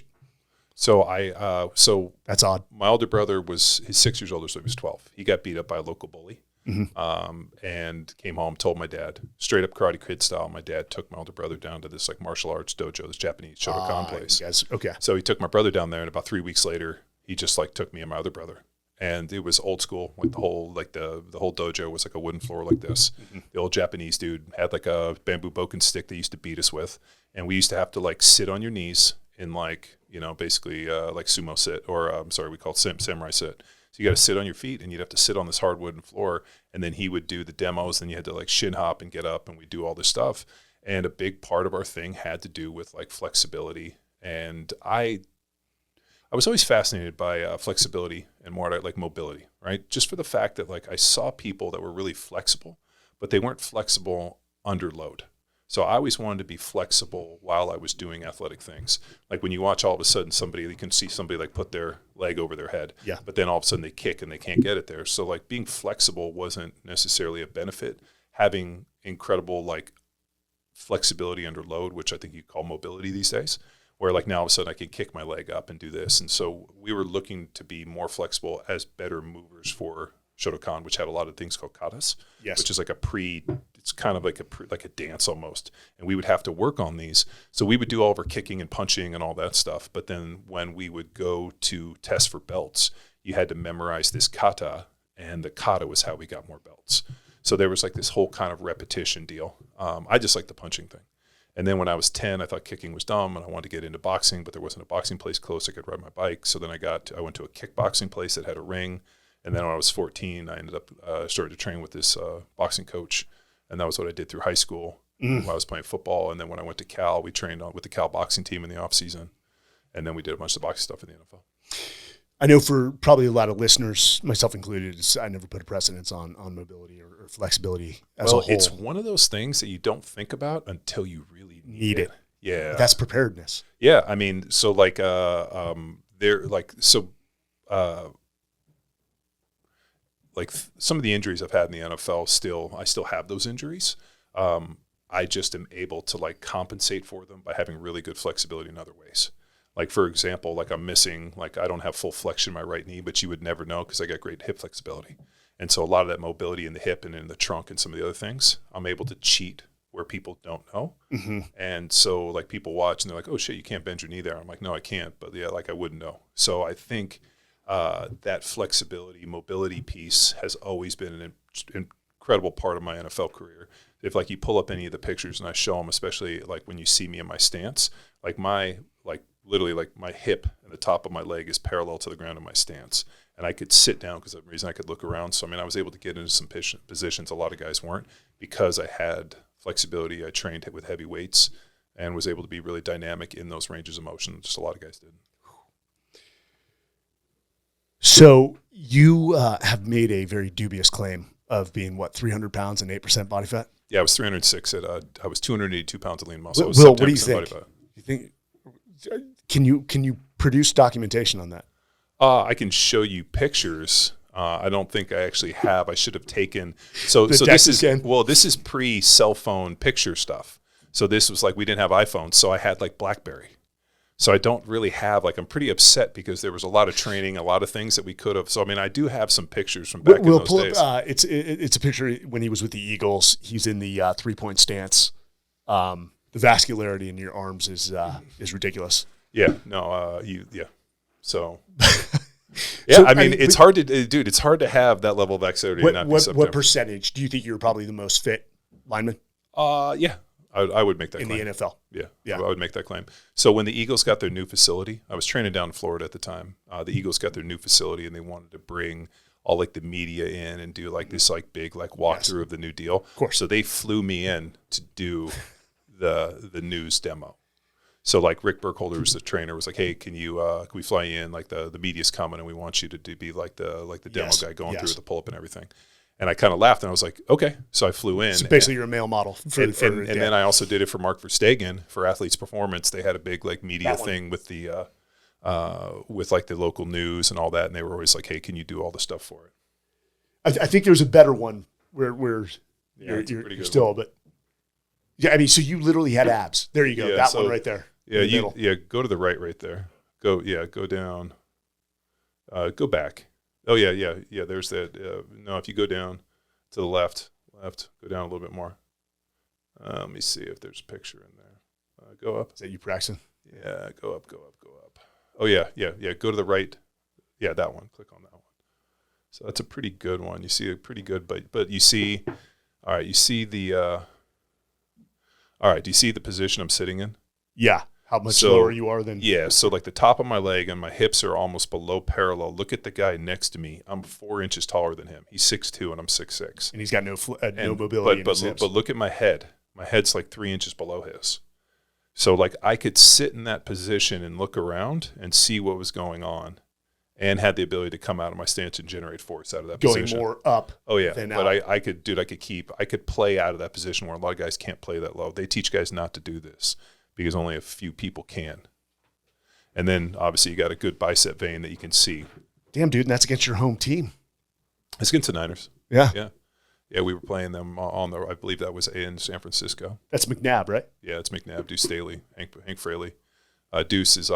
so that's odd. My older brother he's 6 years older, so he was 12. He got beat up by a local bully, and came home, told my dad, straight up Karate Kid style. My dad took my older brother down to this like martial arts dojo, this Japanese Shotokan place. Yes, okay. So he took my brother down there, and about 3 weeks later, he just like took me and my other brother. And it was old school, like the whole dojo was like a wooden floor like this. Mm-hmm. The old Japanese dude had like a bamboo bokken stick they used to beat us with, and we used to have to like sit on your knees in like basically like sumo sit, or we call it samurai sit. So you got to sit on your feet, and you'd have to sit on this hard wooden floor, and then he would do the demos, and you had to like shin hop and get up, and we'd do all this stuff. And a big part of our thing had to do with like flexibility, and I was always fascinated by flexibility and more like mobility, right? Just for the fact that like I saw people that were really flexible, but they weren't flexible under load. So I always wanted to be flexible while I was doing athletic things. Like when you watch all of a sudden you can see somebody like put their leg over their head, but then all of a sudden they kick and they can't get it there. So like being flexible wasn't necessarily a benefit. Having incredible like flexibility under load, which I think you call mobility these days, where like now all of a sudden I can kick my leg up and do this. And so we were looking to be more flexible as better movers for Shotokan, which had a lot of things called katas, which is like it's kind of like a dance almost. And we would have to work on these. So we would do all of our kicking and punching and all that stuff. But then when we would go to test for belts, you had to memorize this kata, and the kata was how we got more belts. So there was like this whole kind of repetition deal. I just like the punching thing. And then when I was 10, I thought kicking was dumb, and I wanted to get into boxing, but there wasn't a boxing place close I could ride my bike. So then I went to a kickboxing place that had a ring, And then when I was 14, I ended up started to train with this boxing coach, and that was what I did through high school when I was playing football. And then when I went to Cal, we trained with the Cal boxing team in the off season, and then we did a bunch of boxing stuff in the NFL. I know for probably a lot of listeners, myself included, I never put a precedence on mobility or flexibility as a whole. It's one of those things that you don't think about until you really need it. Yeah, that's preparedness. Yeah, I mean, so like some of the injuries I've had in the NFL, I still have those injuries. I just am able to like compensate for them by having really good flexibility in other ways. Like, for example, like I'm missing, like I don't have full flexion in my right knee, but you would never know because I got great hip flexibility. And so a lot of that mobility in the hip and in the trunk and some of the other things, I'm able to cheat where people don't know. Mm-hmm. And so like people watch and they're like, oh shit, you can't bend your knee there. I'm like, no, I can't. But yeah, like I wouldn't know. So I think that flexibility, mobility piece has always been an incredible part of my NFL career. If like you pull up any of the pictures and I show them, especially like when you see me in my stance, like literally like my hip and the top of my leg is parallel to the ground in my stance. And I could sit down because of the reason I could look around. So, I mean, I was able to get into some positions a lot of guys weren't because I had flexibility. I trained with heavy weights and was able to be really dynamic in those ranges of motion. Just a lot of guys didn't. So you have made a very dubious claim of being, 300 pounds and 8% body fat? Yeah, I was 306 I was 282 pounds of lean muscle. Will, what do you think? You think? Can you produce documentation on that? I can show you pictures. I don't think I actually have. I should have taken. So this is pre-cell phone picture stuff. So this was like we didn't have iPhones, so I had like BlackBerry. So I don't really have I'm pretty upset because there was a lot of training, a lot of things that we could have. So I mean, I do have some pictures from back in those days. It's a picture when he was with the Eagles. He's in the 3-point stance. The vascularity in your arms is ridiculous. Yeah. No. So. Yeah, so, I mean, it's hard to have that level of vascularity. What percentage do you think you're probably the most fit lineman? Yeah, I would make that claim. In the NFL. Yeah, I would make that claim. So when the Eagles got their new facility, I was training down in Florida at the time. The Eagles got their new facility and they wanted to bring all like the media in and do like this like big like walkthrough of the new deal. Of course. So they flew me in to do the news demo. So like Rick Burkholder was the trainer, was like, hey, can we fly you in? Like the media's coming and we want you to be like the demo guy going through with the pull-up and everything. And I kind of laughed and I was like, okay. So I flew in. So basically you're a male model. And then I also did it for Mark Verstegen for Athletes Performance. They had a big like media thing with the with like the local news and all that. And they were always like, hey, can you do all the stuff for it? I think there's a better one where you're still, but yeah, I mean, so you literally had abs. There you go. Yeah, one right there. Yeah, go to the right there. Go down. Go back. Oh, yeah. There's that. No, if you go down to the left, go down a little bit more. Let me see if there's a picture in there. Go up. Is that you practicing? Yeah, go up. Oh, yeah. Go to the right. Yeah, that one. Click on that one. So that's a pretty good one. You see a pretty good, but you see, all right, you see the, all right, do you see the position I'm sitting in? Yeah. How much lower you are than... Yeah, so like the top of my leg and my hips are almost below parallel. Look at the guy next to me. I'm 4 inches taller than him. He's 6'2", and I'm 6'6". And he's got no mobility in his hips. But look at my head. My head's like 3 inches below his. So like I could sit in that position and look around and see what was going on and had the ability to come out of my stance and generate force out of that position. Going more up than out. But I could play out of that position where a lot of guys can't play that low. They teach guys not to do this because only a few people can. And then obviously you got a good bicep vein that you can see. Damn, dude, and that's against your home team. It's against the Niners. Yeah. Yeah, we were playing them I believe that was in San Francisco. That's McNabb, right? Yeah, it's McNabb, Deuce Staley, Hank Fraley. Deuce is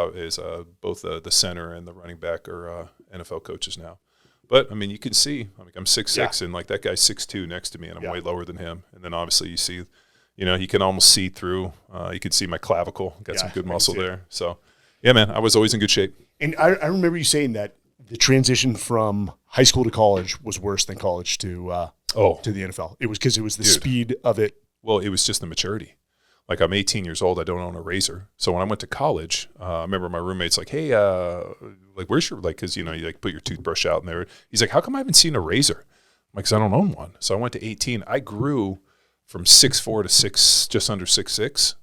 both the center and the running back are NFL coaches now. But, I mean, you can see, I'm 6'6", and like that guy's 6'2" next to me, and I'm way lower than him. And then obviously you see, you can almost see through. You can see my clavicle. Got some good muscle there. So, yeah, man, I was always in good shape. And I remember you saying that the transition from high school to college was worse than college to the NFL. It was because it was the speed of it. Well, it was just the maturity. Like I'm 18 years old. I don't own a razor. So when I went to college, I remember my roommate's like, hey, like, where's your, like, cause you know, you like put your toothbrush out in there. He's like, how come I haven't seen a razor? I'm like, cause I don't own one. So I went to 18. I grew from 6'4" to just under 6'6"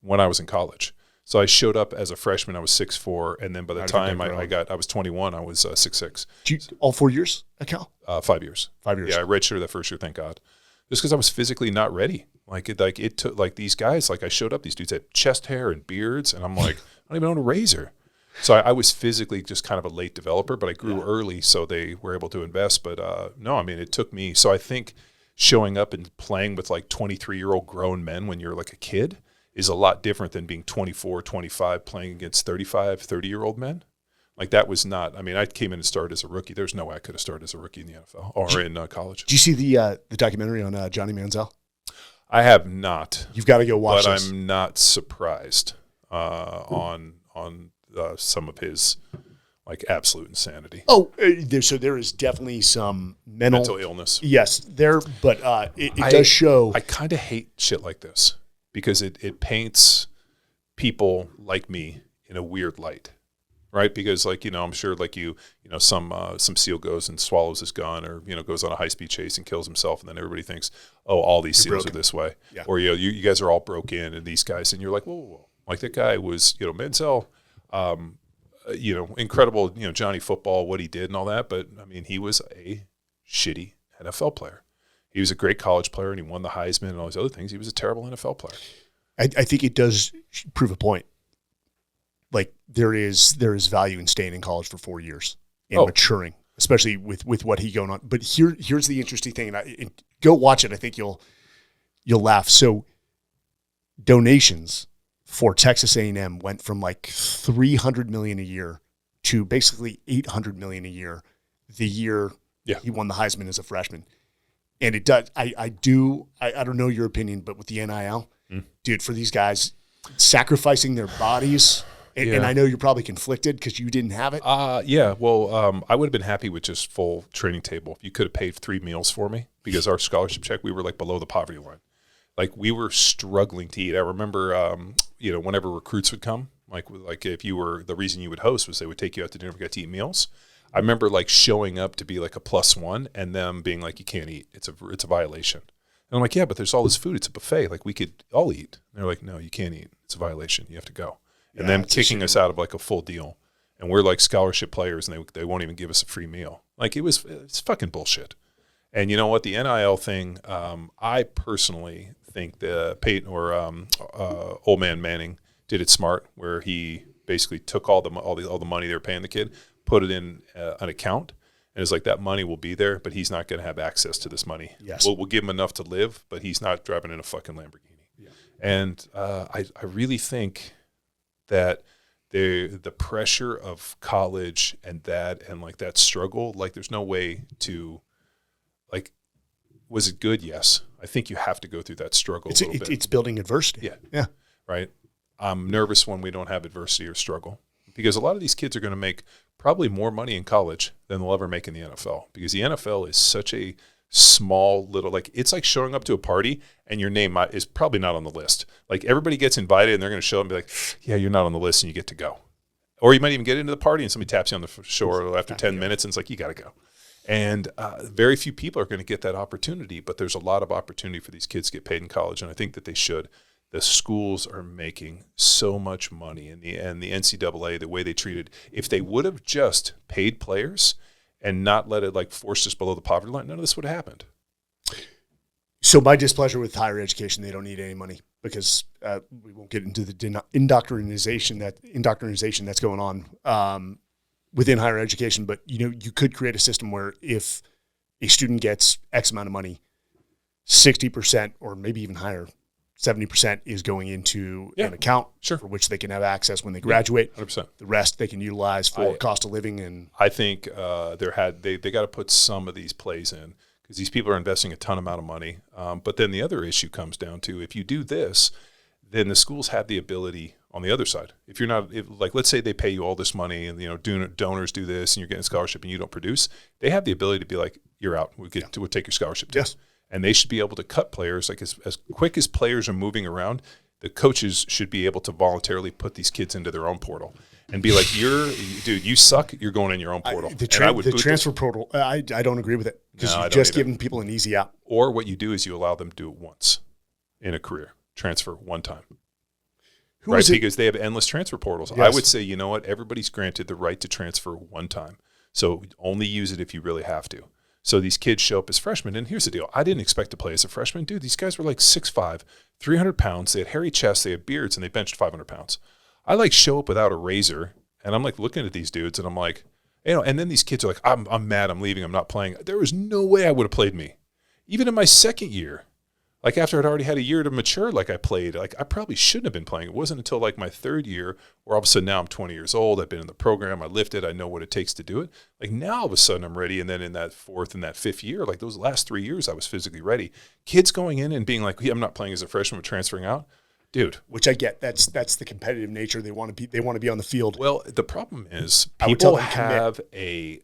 when I was in college. So I showed up as a freshman. I was 6'4", and then by the time I was 21, I was 6'6". All 4 years at Cal? 5 years. 5 years. Yeah, I redshirted that first year, thank God. Just because I was physically not ready. It took like these guys. Like I showed up, these dudes had chest hair and beards, and I'm like, I don't even own a razor. So I was physically just kind of a late developer, but I grew early, so they were able to invest. But no, I mean, it took me. So I think showing up and playing with like 23-year-old grown men when you're like a kid is a lot different than being 24, 25, playing against 35, 30-year-old men. Like that was not, I mean, I came in and started as a rookie. There's no way I could have started as a rookie in the NFL or in college. Did you see the documentary on Johnny Manziel? I have not. You've got to go watch but this. I'm not surprised on some of his like absolute insanity. Oh, there is definitely some mental illness. Yes, but it does show. I kind of hate shit like this because it paints people like me in a weird light. Right, because like I'm sure like some SEAL goes and swallows his gun, or goes on a high speed chase and kills himself, and then everybody thinks, oh, all these SEALs are this way, or you guys are all broke in, and these guys, and you're like, whoa. Like that guy was Menzel, incredible, Johnny football, what he did and all that, but I mean he was a shitty NFL player. He was a great college player, and he won the Heisman and all these other things. He was a terrible NFL player. I think it does prove a point. Like there is value in staying in college for 4 years and maturing, especially with what he going on. But here's the interesting thing, and go watch it. I think you'll laugh. So donations for Texas A&M went from like $300 million a year to basically $800 million a year the year he won the Heisman as a freshman. And it does. I don't know your opinion, but with the NIL, dude, for these guys sacrificing their bodies. And I know you're probably conflicted because you didn't have it. Well, I would have been happy with just full training table. If you could have paid 3 meals for me, because our scholarship check, we were like below the poverty line. Like we were struggling to eat. I remember, whenever recruits would come, like if you were, the reason you would host was they would take you out to dinner and get to eat meals. I remember like showing up to be like a +1 and them being like, you can't eat. It's a violation. And I'm like, yeah, but there's all this food. It's a buffet. Like we could all eat. And they're like, no, you can't eat. It's a violation. You have to go. And them kicking us out of like a full deal. And we're like scholarship players, and they won't even give us a free meal. Like it's fucking bullshit. And you know what? The NIL thing, I personally think the Peyton or old man Manning did it smart, where he basically took all the money they were paying the kid, put it in an account, and it's like that money will be there, but he's not going to have access to this money. Yes. We'll give him enough to live, but he's not driving in a fucking Lamborghini. Yeah. And I really think that the pressure of college and like that struggle, like there's no way to, like, was it good? Yes. I think you have to go through that struggle a little bit. It's building adversity. Yeah. Right. I'm nervous when we don't have adversity or struggle, because a lot of these kids are going to make probably more money in college than they'll ever make in the NFL, because the NFL is such a small little, like it's like showing up to a party and your name is probably not on the list. Like everybody gets invited and they're going to show up and be like, yeah, you're not on the list, and you get to go. Or you might even get into the party and somebody taps you on the shoulder after 10 minutes and it's like, you got to go. And very few people are going to get that opportunity, but there's a lot of opportunity for these kids to get paid in college, and I think that they should. The schools are making so much money, and the NCAA, the way they treated, if they would have just paid players and not let it like force us below the poverty line, none of this would have happened. So my displeasure with higher education, they don't need any money, because we won't get into the indoctrination that's going on within higher education. But you could create a system where if a student gets X amount of money, 60% or maybe even higher, 70% is going into an account for which they can have access when they graduate. 100%. The rest they can utilize for cost of living. And I think they got to put some of these plays in, because these people are investing a ton amount of money. But then the other issue comes down to, if you do this, then the schools have the ability on the other side. If you're not, like, let's say they pay you all this money and donors do this and you're getting a scholarship and you don't produce, they have the ability to be like, you're out. We'll take your scholarship too. Yes. And they should be able to cut players. Like as quick as players are moving around, The coaches should be able to voluntarily put these kids into their own portal and be like, dude, you suck. You're going in your own portal. The transfer portal, I don't agree with it because you're just giving people an easy out. Or what you do is you allow them to do it once in a career, transfer one time. Right, because they have endless transfer portals. Yes. I would say, you know what? Everybody's granted the right to transfer one time. So only use it if you really have to. So these kids show up as freshmen. And here's the deal. I didn't expect to play as a freshman. Dude, these guys were like 6'5", 300 pounds. They had hairy chests. They had beards, and they benched 500 pounds. I like show up without a razor, and I'm like looking at these dudes, and I'm like, and then these kids are like, I'm mad. I'm leaving. I'm not playing. There was no way I would have played me. Even in my second year. Like after I'd already had a year to mature, like I played, like I probably shouldn't have been playing. It wasn't until like my third year where all of a sudden now I'm 20 years old. I've been in the program. I lifted. I know what it takes to do it. Like now all of a sudden I'm ready. And then in that fourth and that fifth year, like those last 3 years, I was physically ready. Kids going in and being like, I'm not playing as a freshman, but transferring out. Dude. Which I get. That's the competitive nature. They want to be on the field. Well, the problem is people have a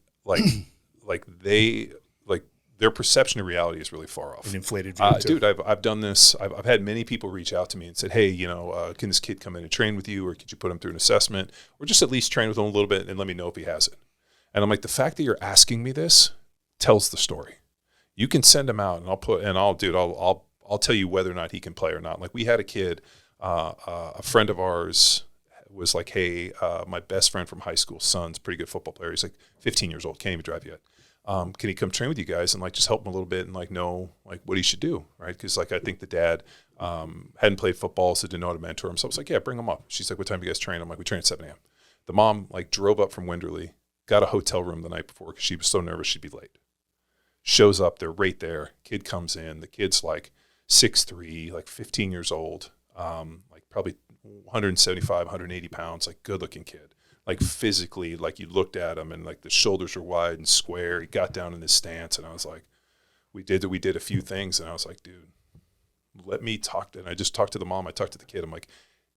their perception of reality is really far off. An inflated view, dude, I've done this. I've had many people reach out to me and said, hey, can this kid come in and train with you, or could you put him through an assessment, or just at least train with him a little bit and let me know if he has it. And I'm like, the fact that you're asking me this tells the story. You can send him out, and I'll tell you whether or not he can play or not. Like we had a kid, a friend of ours was like, hey, my best friend from high school, son's a pretty good football player. He's like 15 years old, can't even drive yet. Can he come train with you guys and like just help him a little bit and like know like what he should do, right? Because like I think the dad hadn't played football, so didn't know how to mentor him. So I was like, yeah, bring him up. She's like, what time do you guys train? I'm like, we train at 7 a.m. The mom like drove up from Winderley, got a hotel room the night before because she was so nervous she'd be late. Shows up, they're right there. Kid comes in. The kid's like 6'3", like 15 years old, like probably 175, 180 pounds, like good looking kid. Like physically, like you looked at him and like the shoulders were wide and square. He got down in his stance, and I was like, we did a few things, and I was like, dude, let me talk. And I just talked to the mom. I talked to the kid. I'm like,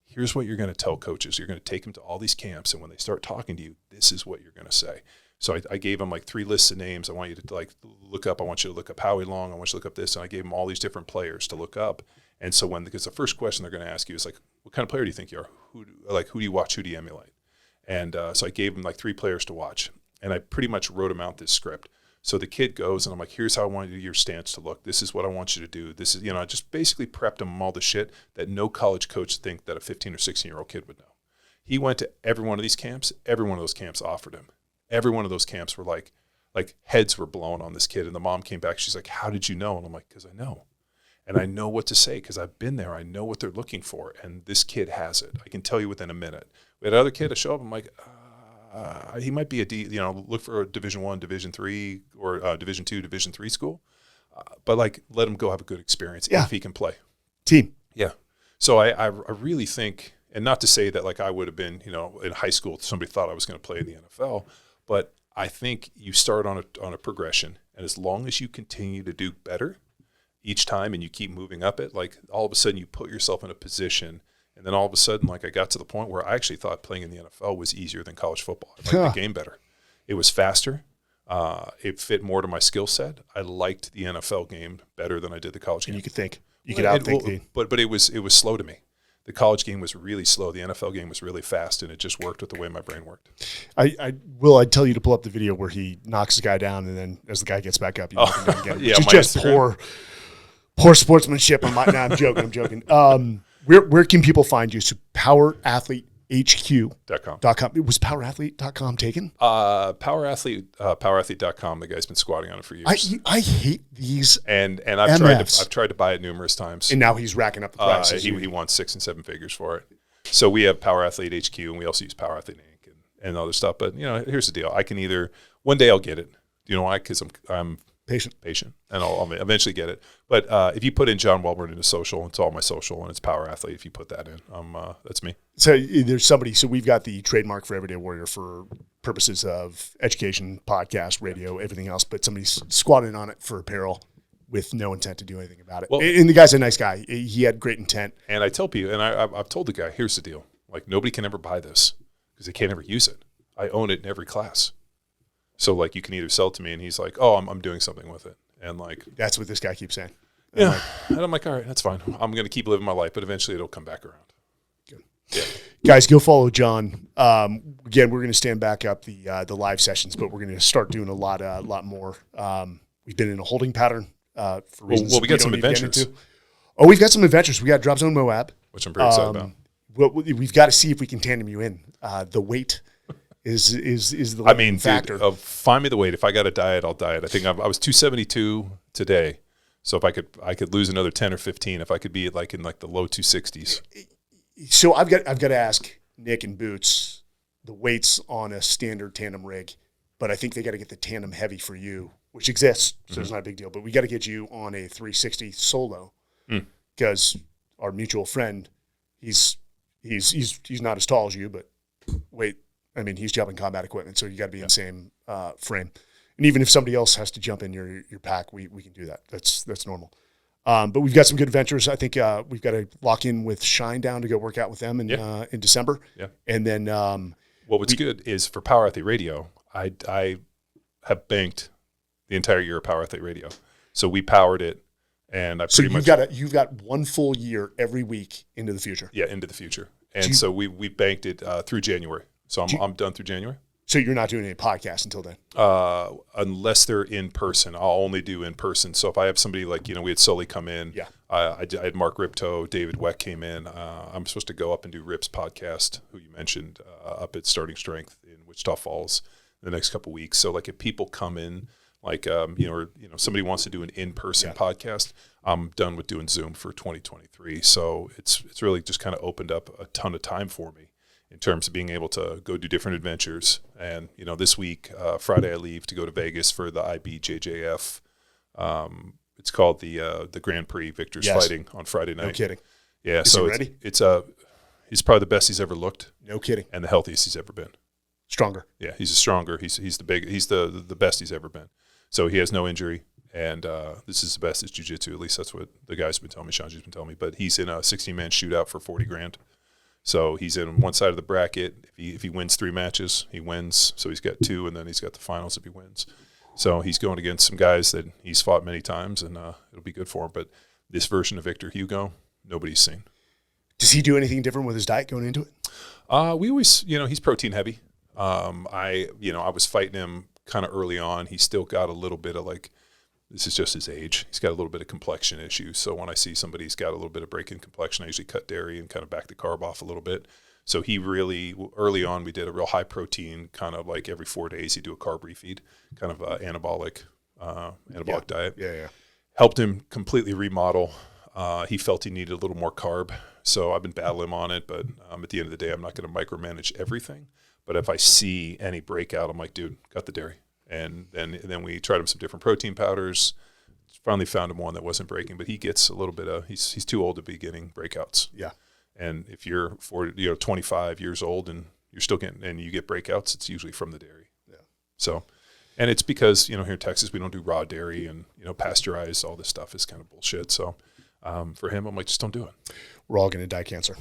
here's what you're going to tell coaches. You're going to take them to all these camps, and when they start talking to you, this is what you're going to say. So I gave him like 3 lists of names. I want you to like look up. I want you to look up Howie Long. I want you to look up this. And I gave him all these different players to look up. And so because the first question they're going to ask you is like, what kind of player do you think you are? Who do you watch? Who do you emulate? And so I gave him like 3 players to watch, and I pretty much wrote him out this script. So the kid goes, and I'm like, here's how I want your stance to look. This is what I want you to do. This is, I just basically prepped him all the shit that no college coach think that a 15 or 16-year-old kid would know. He went to every one of these camps. Every one of those camps offered him. Every one of those camps were like heads were blown on this kid. And the mom came back. She's like, how did you know? And I'm like, because I know. And I know what to say because I've been there. I know what they're looking for. And this kid has it. I can tell you within a minute. We had another kid to show up. I'm like, he might be look for a Division I, Division III, or Division II, Division III school. But like, let him go have a good experience if he can play. Team. Yeah. So I really think, and not to say that like I would have been, in high school, somebody thought I was going to play in the NFL, but I think you start on a progression. And as long as you continue to do better each time and you keep moving up it, like all of a sudden you put yourself in a position. And then all of a sudden, like I got to the point where I actually thought playing in the NFL was easier than college football. I liked the game better. It was faster. It fit more to my skill set. I liked the NFL game better than I did the college game. And you could think. You could outthink. But it was slow to me. The college game was really slow. The NFL game was really fast, and it just worked with the way my brain worked. I'd tell you to pull up the video where he knocks the guy down, and then as the guy gets back up, you knock him down again. Yeah, just poor sportsmanship. I'm joking. Where can people find you? So PowerAthleteHQ.com. It was PowerAthlete.com taken? PowerAthlete.com. The guy's been squatting on it for years. I hate these. And I've tried to buy it numerous times. And now he's racking up the prices. He wants 6 and 7 figures for it. So we have PowerAthlete HQ, and we also use PowerAthlete Inc. and other stuff. But here's the deal: I can either one day I'll get it. You know why? Because I'm patient, and I'll eventually get it. But if you put in John Welbourn into social, it's all my social, and it's Power Athlete. If you put that in, that's me. So there's somebody. So we've got the trademark for Everyday Warrior for purposes of education, podcast, radio, everything else. But somebody's squatting on it for apparel with no intent to do anything about it. Well, and the guy's a nice guy. He had great intent. And I tell people, and I've told the guy, here's the deal: like nobody can ever buy this because they can't ever use it. I own it in every class. So like you can either sell it to me, and he's like, "Oh, I'm doing something with it," and like that's what this guy keeps saying. Yeah. And I'm like, all right, that's fine. I'm going to keep living my life, but eventually it'll come back around. Good. Yeah. Guys, go follow John. Again, we're going to stand back up the live sessions, but we're going to start doing a lot more. We've been in a holding pattern for reasons. Well, we got some adventures. Oh, we've got some adventures. We got Drop Zone Moab, which I'm pretty excited about. We've got to see if we can tandem you in. The weight is the limiting factor. Dude, find me the weight. If I got a diet, I'll diet. I think I was 272 today. So if I could lose another 10 or 15, if I could be like in like the low 260s. So I've got to ask Nick and Boots the weights on a standard tandem rig, but I think they got to get the tandem heavy for you, which exists, so it's not a big deal. But we got to get you on a 360 solo because our mutual friend, he's not as tall as you, but he's jumping combat equipment, so you got to be in the same frame. And even if somebody else has to jump in your pack, we can do that. That's normal. But we've got some good adventures. I think we've got to lock in with Shinedown to go work out with them in December. Yeah. And then what's good is for Power Athlete Radio, I have banked the entire year of Power Athlete Radio. So we powered it, and you've got 1 full year every week into the future. Yeah, into the future. And so we banked it through January. So I'm done through January. So you're not doing any podcasts until then? Unless they're in person. I'll only do in person. So if I have somebody like, we had Sully come in. Yeah. I had Mark Ripto, David Weck came in. I'm supposed to go up and do Rip's podcast, who you mentioned, up at Starting Strength in Wichita Falls the next couple of weeks. So like if people come in, like, somebody wants to do an in-person podcast, I'm done with doing Zoom for 2023. So it's really just kind of opened up a ton of time for me in terms of being able to go do different adventures. And, this week, Friday, I leave to go to Vegas for the IBJJF. It's called the Grand Prix. Victor's fighting on Friday night. No kidding. Yeah. Is so he ready? He's probably the best he's ever looked. No kidding. And the healthiest he's ever been. Stronger. Yeah. He's stronger. He's the best he's ever been. So he has no injury. And this is the best at jiu-jitsu. At least that's what the guys have been telling me. Shanji's been telling me. But he's in a 16-man shootout for $40,000. So he's in one side of the bracket. If he wins 3 matches, he wins. So he's got 2, and then he's got the finals if he wins. So he's going against some guys that he's fought many times, and it'll be good for him. But this version of Victor Hugo, nobody's seen. Does he do anything different with his diet going into it? We always, he's protein heavy. I was fighting him kind of early on. He's still got a little bit of this is just his age. He's got a little bit of complexion issues. So when I see somebody's got a little bit of break in complexion, I usually cut dairy and kind of back the carb off a little bit. So he really, early on, we did a real high protein, kind of like every 4 days, he'd do a carb refeed, kind of anabolic diet. Yeah. Helped him completely remodel. He felt he needed a little more carb. So I've been battling him on it. But at the end of the day, I'm not going to micromanage everything. But if I see any breakout, I'm like, dude, got the dairy. And then we tried him some different protein powders. Finally found him one that wasn't breaking, but he gets a little bit of he's too old to be getting breakouts. Yeah. And if you're 25 years old and you're still getting and you get breakouts, it's usually from the dairy. Yeah. So, and it's because here in Texas we don't do raw dairy and pasteurized, all this stuff is kind of bullshit. So for him, I'm like, just don't do it. We're all going to die cancer.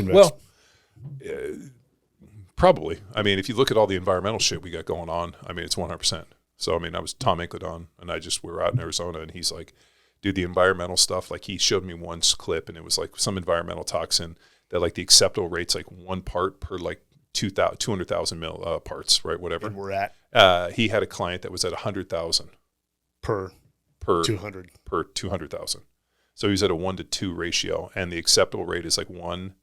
Well. Probably. I mean, if you look at all the environmental shit we got going on, I mean, it's 100%. So, I mean, I was Tom Incledon, and we were out in Arizona, and he's like, dude, the environmental stuff, like he showed me one clip, and it was like some environmental toxin that like the acceptable rate's like 1 part per like 200,000 parts, right? Whatever. And we're at? He had a client that was at 100,000. Per 200. Per 200,000. So he was at a 1-to-2 ratio, and the acceptable rate is like 1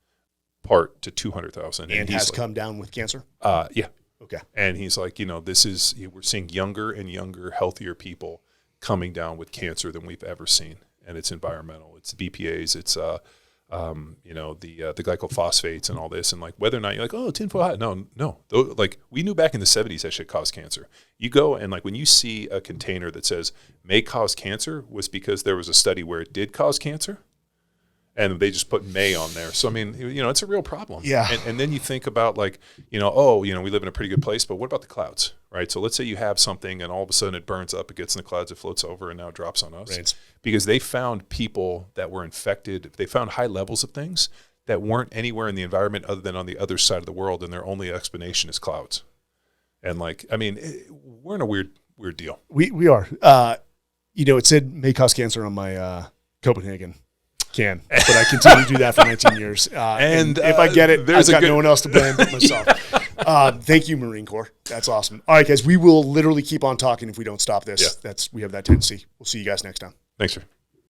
part to 200,000. And has come down with cancer? Yeah. Okay. And he's like, we're seeing younger and younger, healthier people coming down with cancer than we've ever seen. And it's environmental. It's BPAs. It's, the glycophosphates and all this. And like, whether or not you're like, oh, tinfoil hat. No. Like we knew back in the 70s that shit caused cancer. You go and like, when you see a container that says may cause cancer was because there was a study where it did cause cancer. And they just put may on there. So, I mean, it's a real problem. Yeah. And then you think about like, we live in a pretty good place, but what about the clouds, right? So let's say you have something and all of a sudden it burns up, it gets in the clouds, it floats over and now it drops on us. Right. Because they found people that were infected. They found high levels of things that weren't anywhere in the environment other than on the other side of the world. And their only explanation is clouds. And like, I mean, we're in a weird deal. We are. You know, it said may cause cancer on my Copenhagen can, but I continue to do that for 19 years. And if I get it, I've got no one else to blame but myself. Thank you, Marine Corps. That's awesome. All right, guys, we will literally keep on talking if we don't stop this. Yeah. We have that tendency. We'll see you guys next time. Thanks, sir.